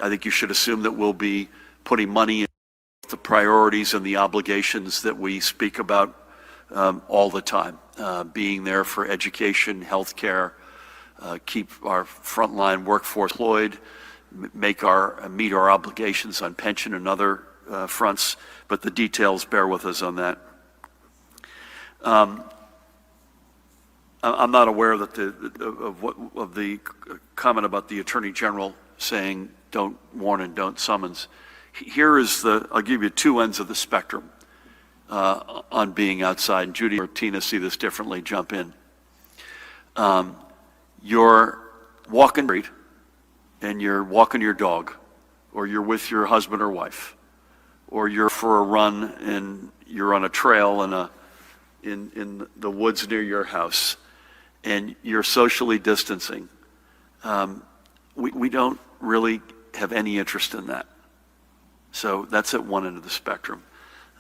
I think you should assume that we'll be putting money in the priorities and the obligations that we speak about all the time. Being there for education, healthcare, keep our frontline workforce employed, meet our obligations on pension and other fronts, but the details, bear with us on that. I'm not aware that of the comment about the Attorney General saying don't warn and don't summons. Here is I'll give you two ends of the spectrum on being outside. And Judy or Tina see this differently, jump in. You're walking the street and you're walking your dog, or you're with your husband or wife, or you're for a run and you're on a trail in the woods near your house, and you're socially distancing. We don't really have any interest in that. So that's at one end of the spectrum.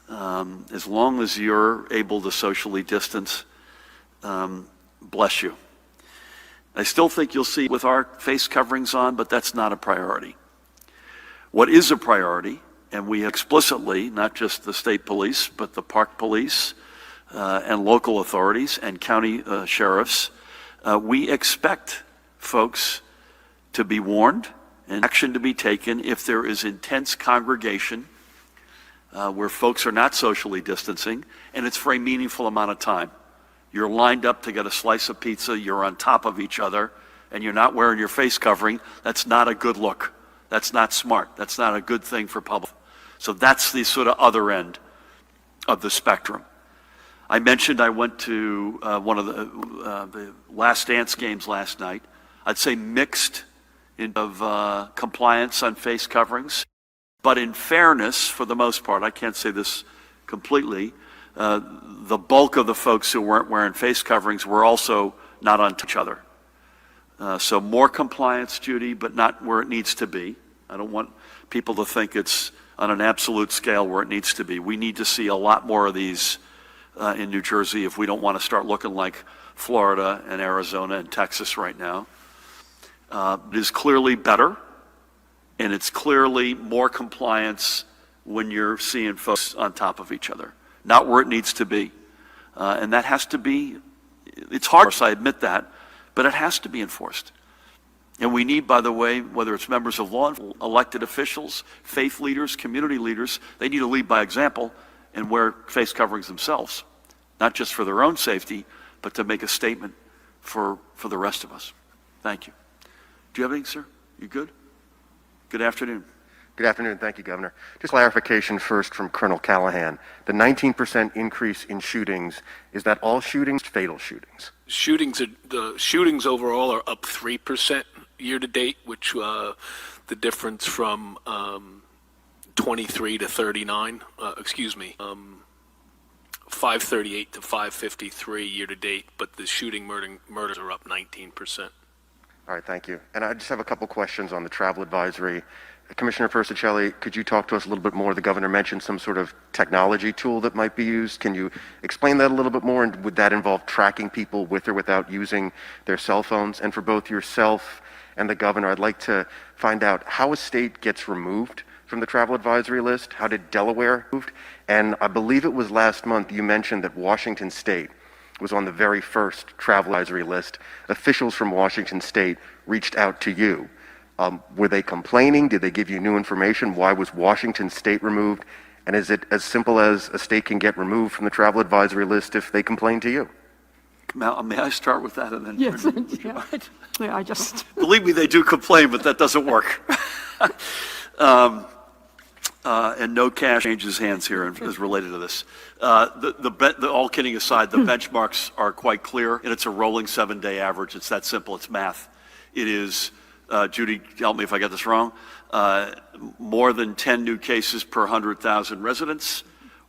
As long as you're able to socially distance, bless you. I still think you'll see with our face coverings on, but that's not a priority. What is a priority, and we explicitly, not just the state police, but the park police and local authorities and county sheriffs, we expect folks to be warned and action to be taken if there is intense congregation where folks are not socially distancing, and it's for a meaningful amount of time. You're lined up to get a slice of pizza, you're on top of each other, and you're not wearing your face covering. That's not a good look. That's not smart. That's not a good thing for public. So that's the sort of other end of the spectrum. I mentioned I went to one of the Last Dance games last night. I'd say mixed of compliance on face coverings. But in fairness, for the most part, I can't say this completely, the bulk of the folks who weren't wearing face coverings were also not on each other. So more compliance, Judy, but not where it needs to be. I don't want people to think it's on an absolute scale where it needs to be. We need to see a lot more of these in New Jersey if we don't want to start looking like Florida and Arizona and Texas right now. It is clearly better, and it's clearly more compliance when you're seeing folks on top of each other, not where it needs to be. And that has to be, it's hard, I admit that, but it has to be enforced. And we need, by the way, whether it's members of law, elected officials, faith leaders, community leaders, they need to lead by example and wear face coverings themselves, not just for their own safety, but to make a statement for the rest of us. Thank you. Do you have anything, sir? You good? Good afternoon. Good afternoon. Thank you, Governor. Just clarification first from Colonel Callahan. The 19% increase in shootings, is that all shootings, fatal shootings? The shootings overall are up 3% year to date, which the difference from 23 to 39, 538 to 553 year to date, but the shooting murders are up 19%. All right, thank you. And I just have a couple questions on the travel advisory. Commissioner Persicelli, could you talk to us a little bit more? The governor mentioned some sort of technology tool that might be used. Can you explain that a little bit more? And would that involve tracking people with or without using their cell phones? And for both yourself and the governor, I'd like to find out how a state gets removed from the travel advisory list. How did Delaware move? And I believe it was last month you mentioned that Washington State was on the very first travel advisory list. Officials from Washington State reached out to you. Were they complaining? Did they give you new information? Why was Washington State removed? And is it as simple as a state can get removed from the travel advisory list if they complain to you? May I start with that? And then Yes, yeah, I just... Believe me, they do complain, but that doesn't work. And no cash changes hands here is related to this. All kidding aside, the benchmarks are quite clear, and it's a rolling 7-day average. It's that simple. It's math. It is, Judy, help me if I get this wrong, more than 10 new cases per 100,000 residents,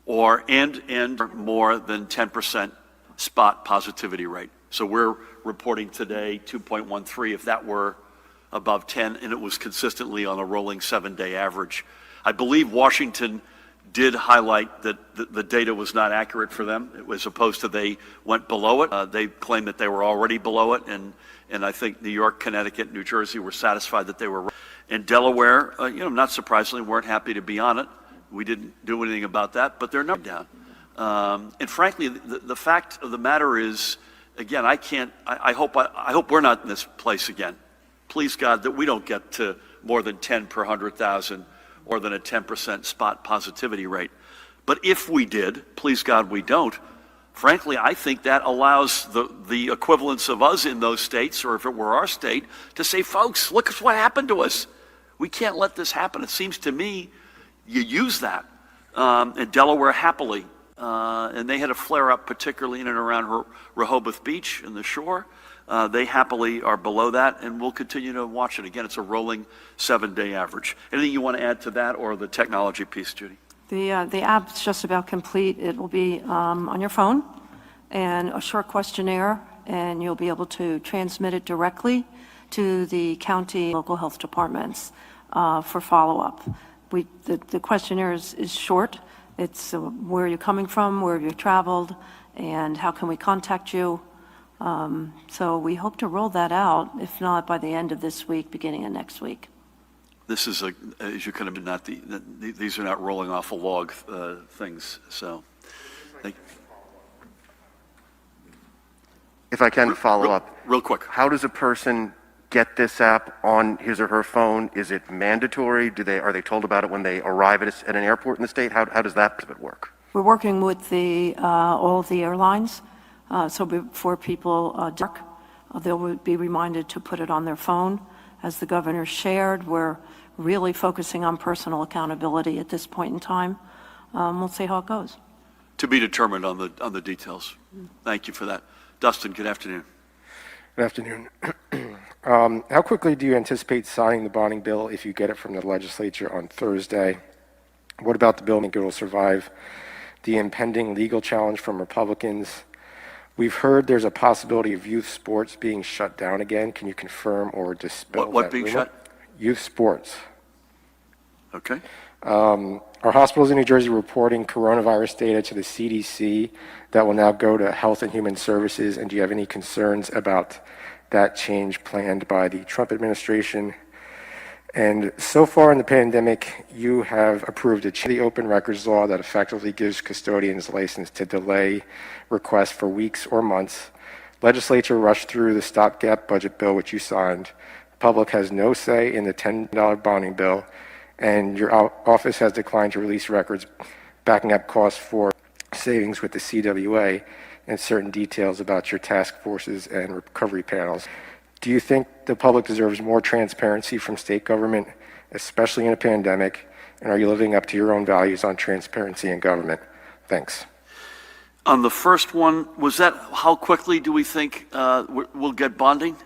and more than 10% spot positivity rate. So we're reporting today 2.13. If that were above 10, and it was consistently on a rolling 7-day average. I believe Washington did highlight that the data was not accurate for them. It was opposed to they went below it. They claimed that they were already below it, and I think New York, Connecticut, New Jersey were satisfied that they were. And Delaware, not surprisingly, weren't happy to be on it. We didn't do anything about that, but they're not down. And frankly, the fact of the matter is, again, I hope we're not in this place again. Please God that we don't get to more than 10 per 100,000 or than a 10% spot positivity rate. But if we did, please God we don't, frankly, I think that allows the equivalents of us in those states, or if it were our state, to say, folks, look at what happened to us. We can't let this happen. It seems to me you use that. And Delaware happily, and they had a flare-up particularly in and around Rehoboth Beach and the shore. They happily are below that, and we'll continue to watch it. Again, it's a rolling 7-day average. Anything you want to add to that or the technology piece, Judy? The app's just about complete. It will be on your phone and a short questionnaire, and you'll be able to transmit it directly to the county local health departments for follow-up. The questionnaire is short. It's where you're coming from, where you've traveled, and how can we contact you. So we hope to roll that out, if not by the end of this week, beginning of next week. This is, as you can imagine, these are not rolling off a log things. So, thank you. If I can follow up. Real quick. How does a person get this app on his or her phone? Is it mandatory? Are they told about it when they arrive at an airport in the state? How does that work? We're working with all of the airlines. So before people they'll be reminded to put it on their phone. As the governor shared, we're really focusing on personal accountability at this point in time. We'll see how it goes. To be determined on the details. Thank you for that. Dustin, good afternoon. Good afternoon. How quickly do you anticipate signing the bonding bill if you get it from the legislature on Thursday? What about the bill? Think it will survive the impending legal challenge from Republicans? We've heard there's a possibility of youth sports being shut down again. Can you confirm or dispel What that being rumor? shut? Youth sports. Okay. Our hospitals in New Jersey reporting coronavirus data to the CDC that will now go to Health and Human Services, and do you have any concerns about that change planned by the Trump administration? And so far in the pandemic, you have approved the open records law that effectively gives custodians license to delay requests for weeks or months. Legislature rushed through the stopgap budget bill, which you signed. The public has no say in the $10 bonding bill, and your office has declined to release records backing up costs for savings with the CWA and certain details about your task forces and recovery panels. Do you think the public deserves more transparency from state government, especially in a pandemic? And are you living up to your own values on transparency in government? Thanks. On the first one, was that how quickly do we think we'll get bonding?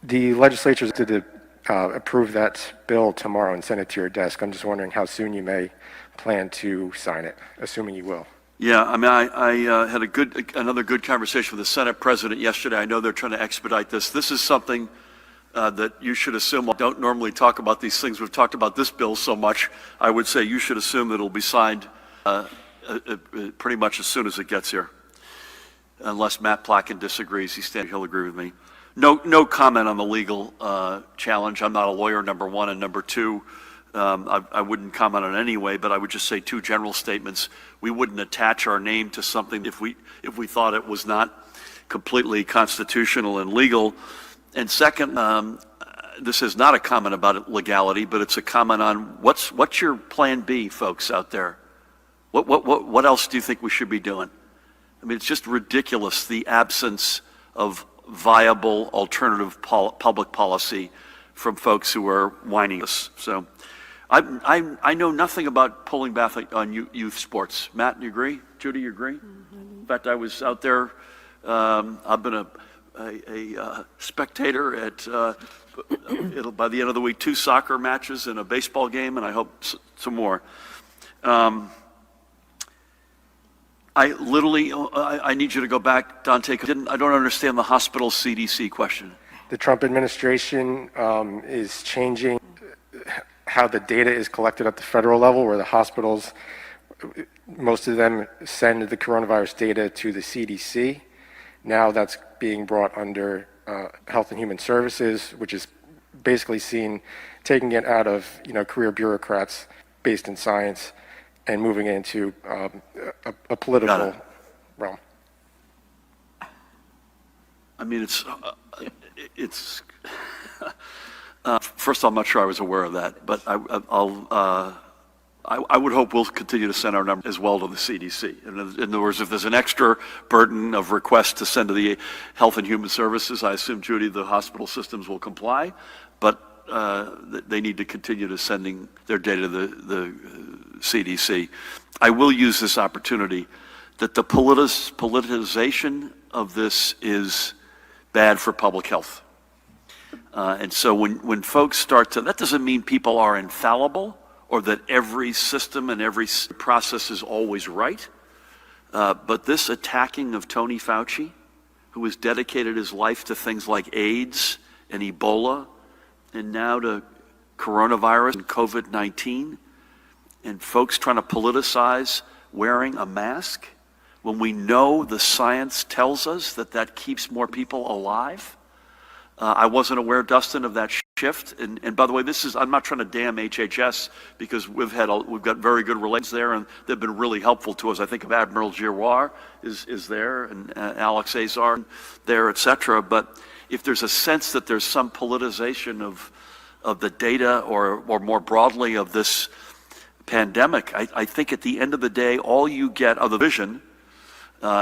The legislature is to approve that bill tomorrow and send it to your desk. I'm just wondering how soon you may plan to sign it, assuming you will. Yeah, I mean, I had another good conversation with the Senate President yesterday. I know they're trying to expedite this. This is something that you should assume. I don't normally talk about these things. We've talked about this bill so much. I would say you should assume that it'll be signed pretty much as soon as it gets here. Unless Matt Plotkin disagrees, he'll agree with me. No comment on the legal challenge. I'm not a lawyer, number one, and number two, I wouldn't comment on it anyway, but I would just say two general statements. We wouldn't attach our name to something if we thought it was not completely constitutional and legal. And second, this is not a comment about legality, but it's a comment on what's your plan B, folks out there? What else do you think we should be doing? I mean, it's just ridiculous, the absence of viable alternative public policy from folks who are whining us. So I know nothing about pulling back on youth sports. Matt, you agree? Judy, you agree? In fact, I was out there. I've been a spectator at, by the end of the week, 2 soccer matches and a baseball game, and I hope some more. I need you to go back, Dante. I don't understand the hospital CDC question. The Trump administration is changing how the data is collected at the federal level, where the hospitals, most of them send the coronavirus data to the CDC. Now that's being brought under Health and Human Services, which is basically taking it out of career bureaucrats based in science and moving it into a political realm. I mean, it's first, I'm not sure I was aware of that, but I would hope we'll continue to send our number as well to the CDC. In other words, if there's an extra burden of requests to send to the Health and Human Services, I assume, Judy, the hospital systems will comply, but they need to continue to sending their data to the CDC. I will use this opportunity that the politicization of this is bad for public health. And so when folks start to, that doesn't mean people are infallible or that every system and every process is always right. But this attacking of Tony Fauci, who has dedicated his life to things like AIDS and Ebola, and now to coronavirus and COVID-19, and folks trying to politicize wearing a mask, when we know the science tells us that keeps more people alive. I wasn't aware, Dustin, of that shift. And by the way, I'm not trying to damn HHS, because we've got very good relations there, and they've been really helpful to us. I think of Admiral Giroir is there, and Alex Azar there, et cetera. But if there's a sense that there's some politicization of the data or more broadly of this pandemic, I think at the end of the day, all you get of the vision,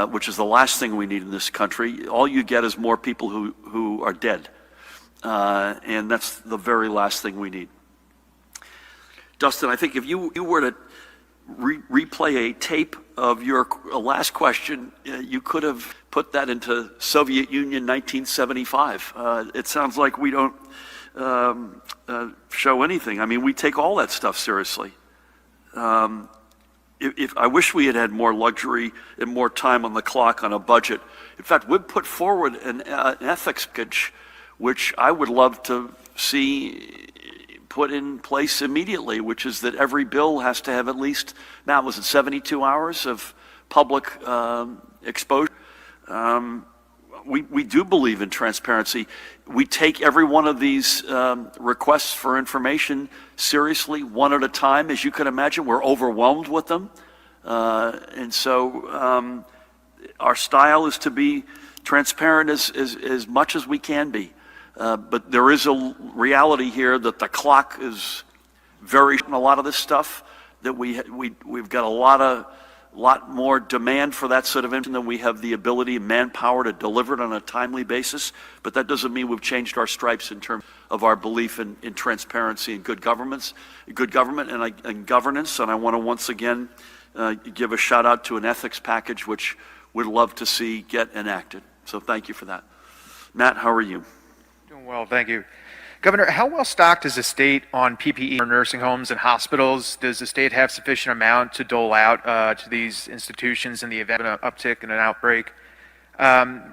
which is the last thing we need in this country, all you get is more people who are dead. And that's the very last thing we need. Dustin, I think if you were to replay a tape of your last question, you could have put that into Soviet Union 1975. It sounds like we don't show anything. I mean, we take all that stuff seriously. If I wish we had had more luxury and more time on the clock on a budget. In fact, we've put forward an ethics package, which I would love to see put in place immediately, which is that every bill has to have at least, now was it 72 hours of public exposure? We do believe in transparency. We take every one of these requests for information seriously, one at a time. As you can imagine, we're overwhelmed with them. And so our style is to be transparent as much as we can be. But there is a reality here that the clock is very, a lot of this stuff, that we've got a lot more demand for that sort of information than we have the ability and manpower to deliver it on a timely basis. But that doesn't mean we've changed our stripes in terms of our belief in transparency and good government and governance. And I want to once again give a shout out to an ethics package which we'd love to see get enacted. So thank you for that. Matt, how are you? Doing well, thank you. Governor, how well stocked is the state on PPE for nursing homes and hospitals? Does the state have sufficient amount to dole out to these institutions in the event of an uptick in an outbreak?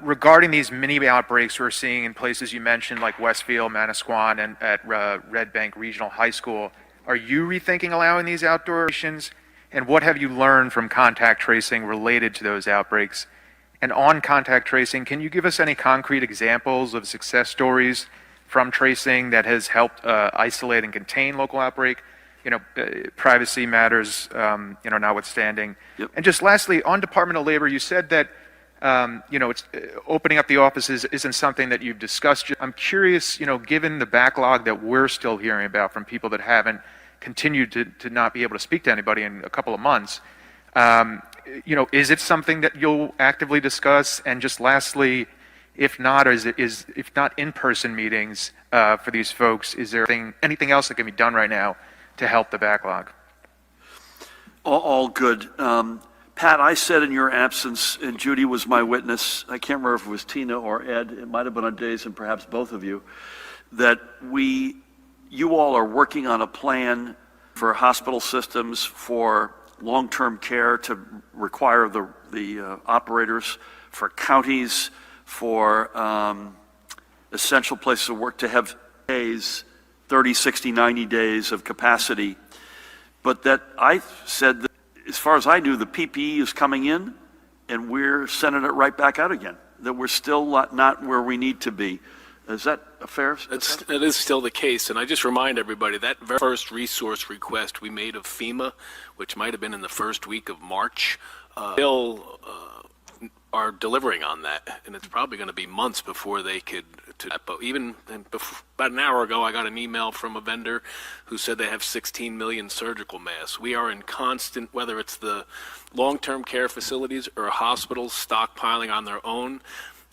Regarding these mini outbreaks we're seeing in places you mentioned like Westfield, Manasquan, and at Red Bank Regional High School, are you rethinking allowing these outdoor stations? And what have you learned from contact tracing related to those outbreaks? And on contact tracing, can you give us any concrete examples of success stories from tracing that has helped isolate and contain local outbreak? Privacy matters, notwithstanding. Yep. And just lastly, on Department of Labor, you said that, it's opening up the offices isn't something that you've discussed. I'm curious, given the backlog that we're still hearing about from people that haven't continued to not be able to speak to anybody in a couple of months, is it something that you'll actively discuss? And just lastly, if not in-person meetings for these folks, is there anything else that can be done right now to help the backlog? All good. Pat, I said in your absence, and Judy was my witness, I can't remember if it was Tina or Ed, it might have been on days and perhaps both of you, that you all are working on a plan for hospital systems, for long-term care to require the operators, for counties, for essential places of work to have days, 30, 60, 90 days of capacity. But that I said that as far as I knew, the PPE is coming in and we're sending it right back out again, that we're still not where we need to be. Is that a fair assessment? That is still the case, and I just remind everybody that very first resource request we made of FEMA, which might have been in the first week of March, still are delivering on that, and it's probably going to be months before they could. But even about an hour ago, I got an email from a vendor who said they have 16 million surgical masks. We are in constant, whether it's the long-term care facilities or hospitals stockpiling on their own.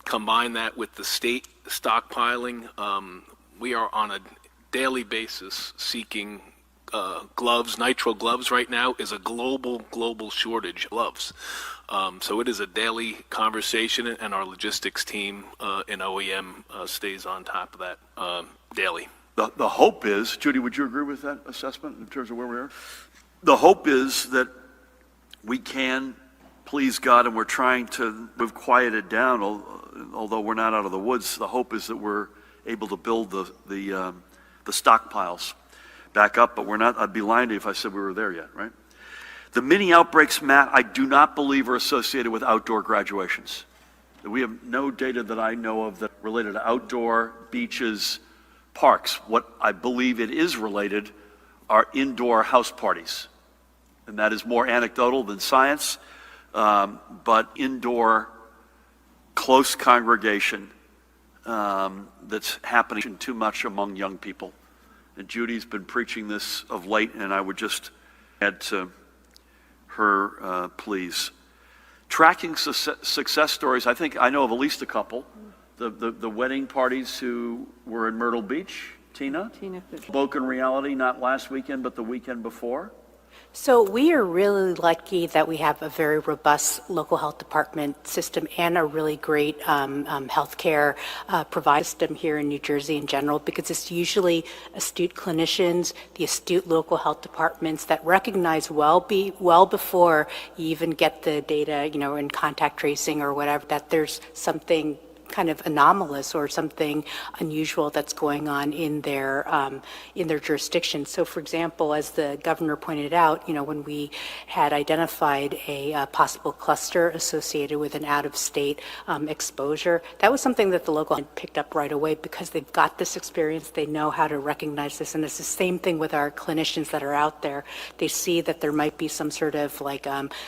Combine that with the state stockpiling, we are on a daily basis seeking gloves. Nitrile gloves right now is a global shortage of gloves. So it is a daily conversation, and our logistics team in OEM stays on top of that daily. The hope is, Judy, would you agree with that assessment in terms of where we are? The hope is that we can, please God, and we're trying to, we've quieted down, although we're not out of the woods. The hope is that we're able to build the stockpiles back up, but we're not. I'd be lying to you if I said we were there yet, right? The mini outbreaks, Matt, I do not believe are associated with outdoor graduations. We have no data that I know of that related to outdoor beaches, parks. What I believe it is related are indoor house parties, and that is more anecdotal than science, but indoor close congregation that's happening too much among young people. And Judy's been preaching this of late, and I would just add to her pleas. Tracking success stories, I think I know of at least a couple. The wedding parties who were in Myrtle Beach, Tina? Tina Fisher. Spoken reality, not last weekend, but the weekend before. So we are really lucky that we have a very robust local health department system and a really great healthcare provider system here in New Jersey in general, because it's usually astute clinicians, the astute local health departments that recognize well before you even get the data, in contact tracing or whatever, that there's something kind of anomalous or something unusual that's going on in their jurisdiction. So, for example, as the governor pointed out, when we had identified a possible cluster associated with an out-of-state exposure, that was something that the local picked up right away because they've got this experience. They know how to recognize this, and it's the same thing with our clinicians that are out there. They see that there might be some sort of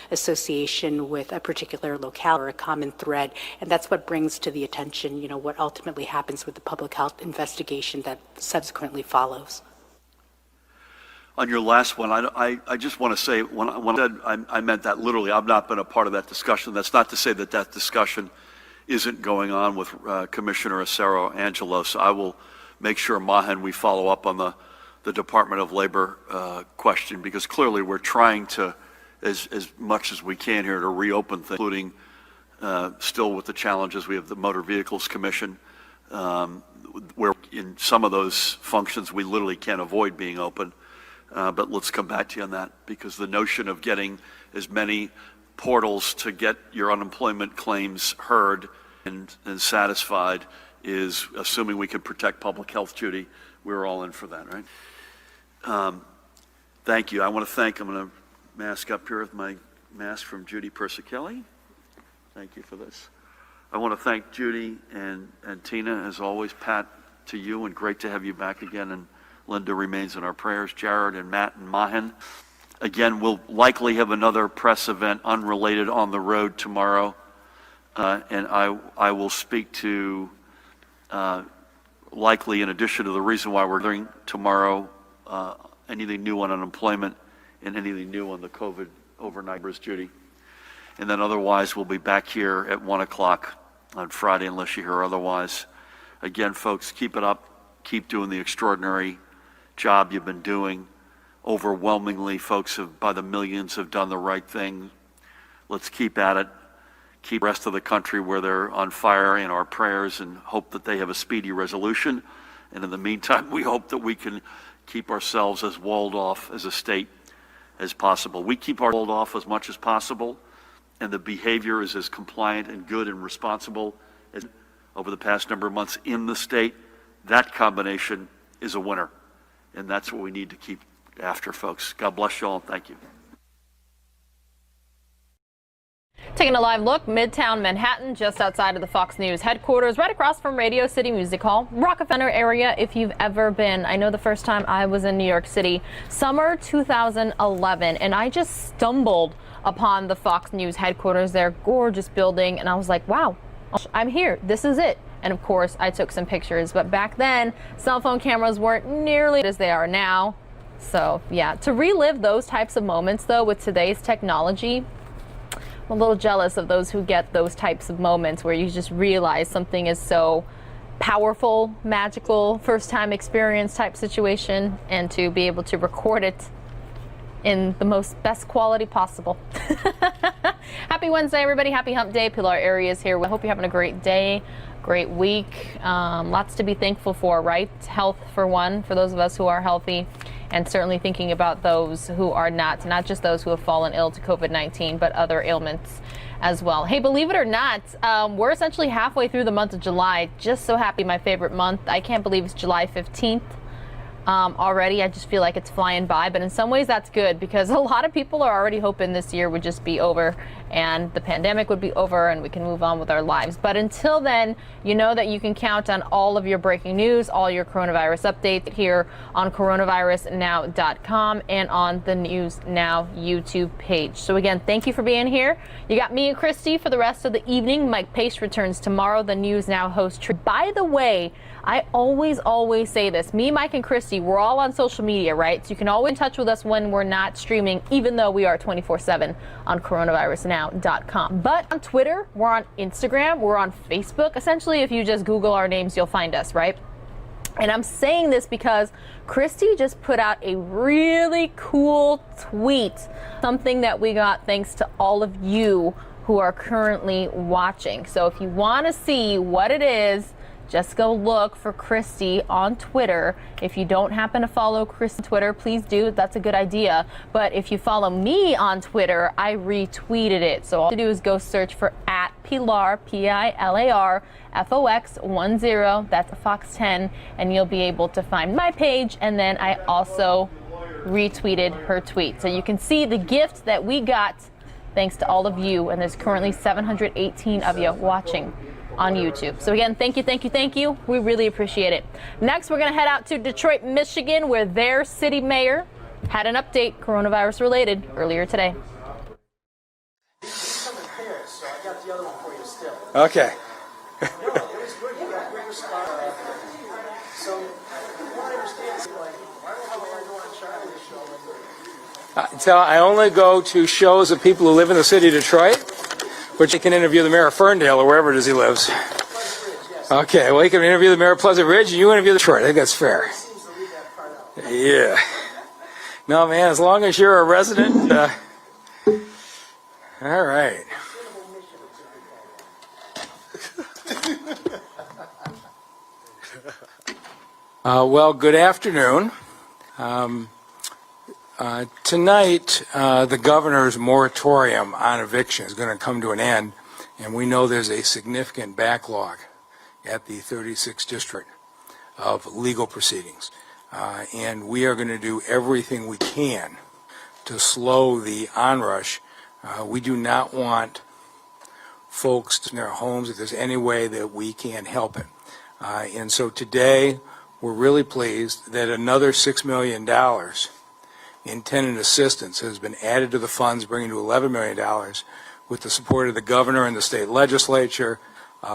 association with a particular locale or a common thread, and that's what brings to the attention, what ultimately happens with the public health investigation that subsequently follows. On your last one, I just want to say, when I said I meant that literally. I've not been a part of that discussion. That's not to say that that discussion isn't going on with Commissioner Acero Angelo. So I will make sure, Mahan, we follow up on the Department of Labor question, because clearly we're trying to, as much as we can here, to reopen things, including still with the challenges. We have the Motor Vehicles Commission, where in some of those functions we literally can't avoid being open. But let's come back to you on that, because the notion of getting as many portals to get your unemployment claims heard and satisfied is, assuming we can protect public health, Judy, we're all in for that, right? Thank you. I'm going to mask up here with my mask from Judy Persicelli. Thank you for this. I want to thank Judy and Tina, as always. Pat, to you, and great to have you back again. And Linda remains in our prayers. Jared and Matt and Mahan. Again, we'll likely have another press event unrelated on the road tomorrow. And I will speak to, likely in addition to the reason why we're doing tomorrow, anything new on unemployment and anything new on the COVID overnight, Judy. And then otherwise, we'll be back here at 1 o'clock on Friday, unless you hear otherwise. Again, folks, keep it up. Keep doing the extraordinary job you've been doing. Overwhelmingly, folks by the millions have done the right thing. Let's keep at it. Keep the rest of the country where they're on fire in our prayers, and hope that they have a speedy resolution. And in the meantime, we hope that we can keep ourselves as walled off as a state as possible. We keep our walled off as much as possible, and the behavior is as compliant and good and responsible as over the past number of months in the state. That combination is a winner, and that's what we need to keep after, folks. God bless you all, and thank you. Taking a live look, Midtown Manhattan, just outside of the Fox News headquarters, right across from Radio City Music Hall, Rockefeller area. If you've ever been, I know the first time I was in New York City, summer 2011, and I just stumbled upon the Fox News headquarters, their gorgeous building, and I was like, wow, I'm here. This is it. And of course, I took some pictures, but back then, cell phone cameras weren't nearly as they are now. So yeah, to relive those types of moments, though, with today's technology, I'm a little jealous of those who get those types of moments where you just realize something is so powerful, magical, first time experience type situation, and to be able to record it in the best quality possible. Happy Wednesday, everybody. Happy Hump Day. Pilar Arias here. I hope you're having a great day, great week. Lots to be thankful for, right? Health for one, for those of us who are healthy, and certainly thinking about those who are not just those who have fallen ill to COVID-19, but other ailments as well. Hey, believe it or not, we're essentially halfway through the month of July. Just so happy, my favorite month. I can't believe it's July 15th. Already. I just feel like it's flying by, but in some ways that's good, because a lot of people are already hoping this year would just be over and the pandemic would be over and we can move on with our lives. But until then, you know that you can count on all of your breaking news, all your coronavirus updates here on coronavirusnow.com and on the News Now YouTube page. So again, thank you for being here. You got me and Christy for the rest of the evening. Mike Pace returns tomorrow, the News Now host. By the way, I always say this. Me, Mike, and Christy, we're all on social media, right? So you can always get in touch with us when we're not streaming, even though we are 24/7 on coronavirusnow.com. But on Twitter, we're on Instagram, we're on Facebook. Essentially, if you just Google our names, you'll find us, right? And I'm saying this because Christy just put out a really cool tweet, something that we got thanks to all of you who are currently watching. So if you want to see what it is, just go look for Christy on Twitter. If you don't happen to follow Christy on Twitter, please do. That's a good idea. But if you follow me on Twitter, I retweeted it. So all you have to do is go search for @Pilar, Pilar, FOX10, that's Fox 10, and you'll be able to find my page. And then I also retweeted her tweet. So you can see the gift that we got thanks to all of you. And there's currently 718 of you watching on YouTube. So again, thank you, thank you, thank you. We really appreciate it. Next, we're going to head out to Detroit, Michigan, where their city mayor had an update, coronavirus related, earlier today. Okay. So I only go to shows of people who live in the city of Detroit, which you can interview the mayor of Ferndale or wherever it is he lives. Okay, well, you can interview the mayor of Pleasant Ridge and you interview Detroit. I think that's fair. Yeah. No, man, as long as you're a resident, all right. Well, good afternoon. Tonight, the governor's moratorium on eviction is going to come to an end, and we know there's a significant backlog at the 36th district of legal proceedings. And we are going to do everything we can to slow the onrush. We do not want folks in their homes if there's any way that we can help it. And so today, we're really pleased that another $6 million in tenant assistance has been added to the funds, bringing to $11 million with the support of the governor and the state legislature,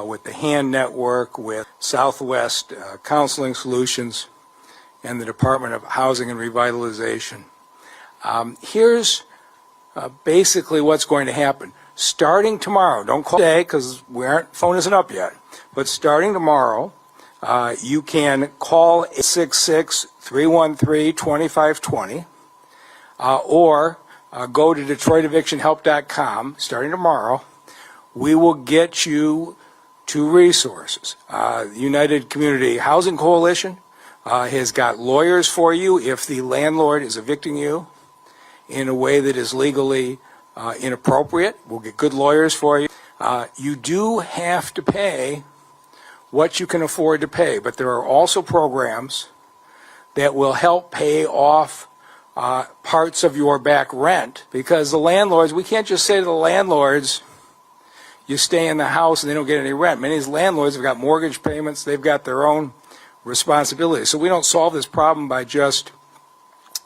with the HAND Network, with Southwest Counseling Solutions, and the Department of Housing and Revitalization. Here's basically what's going to happen. Starting tomorrow, don't call today because phone isn't up yet, but starting tomorrow, you can call 866-313-2520 or go to DetroitEvictionHelp.com starting tomorrow. We will get you to resources. The United Community Housing Coalition has got lawyers for you if the landlord is evicting you in a way that is legally inappropriate. We'll get good lawyers for you. You do have to pay what you can afford to pay, but there are also programs that will help pay off parts of your back rent, because the landlords, we can't just say to the landlords, you stay in the house and they don't get any rent. Many of these landlords have got mortgage payments, they've got their own responsibilities. So we don't solve this problem by just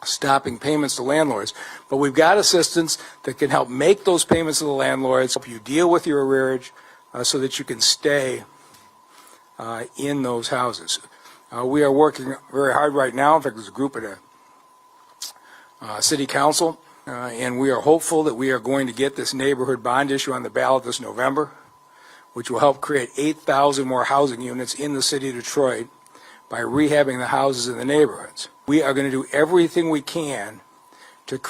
stopping payments to landlords, but we've got assistance that can help make those payments to the landlords, help you deal with your arrearage so that you can stay in those houses. We are working very hard right now. In fact, there's a group at a city council, and we are hopeful that we are going to get this neighborhood bond issue on the ballot this November, which will help create 8,000 more housing units in the city of Detroit by rehabbing the houses in the neighborhoods. We are going to do everything we can to create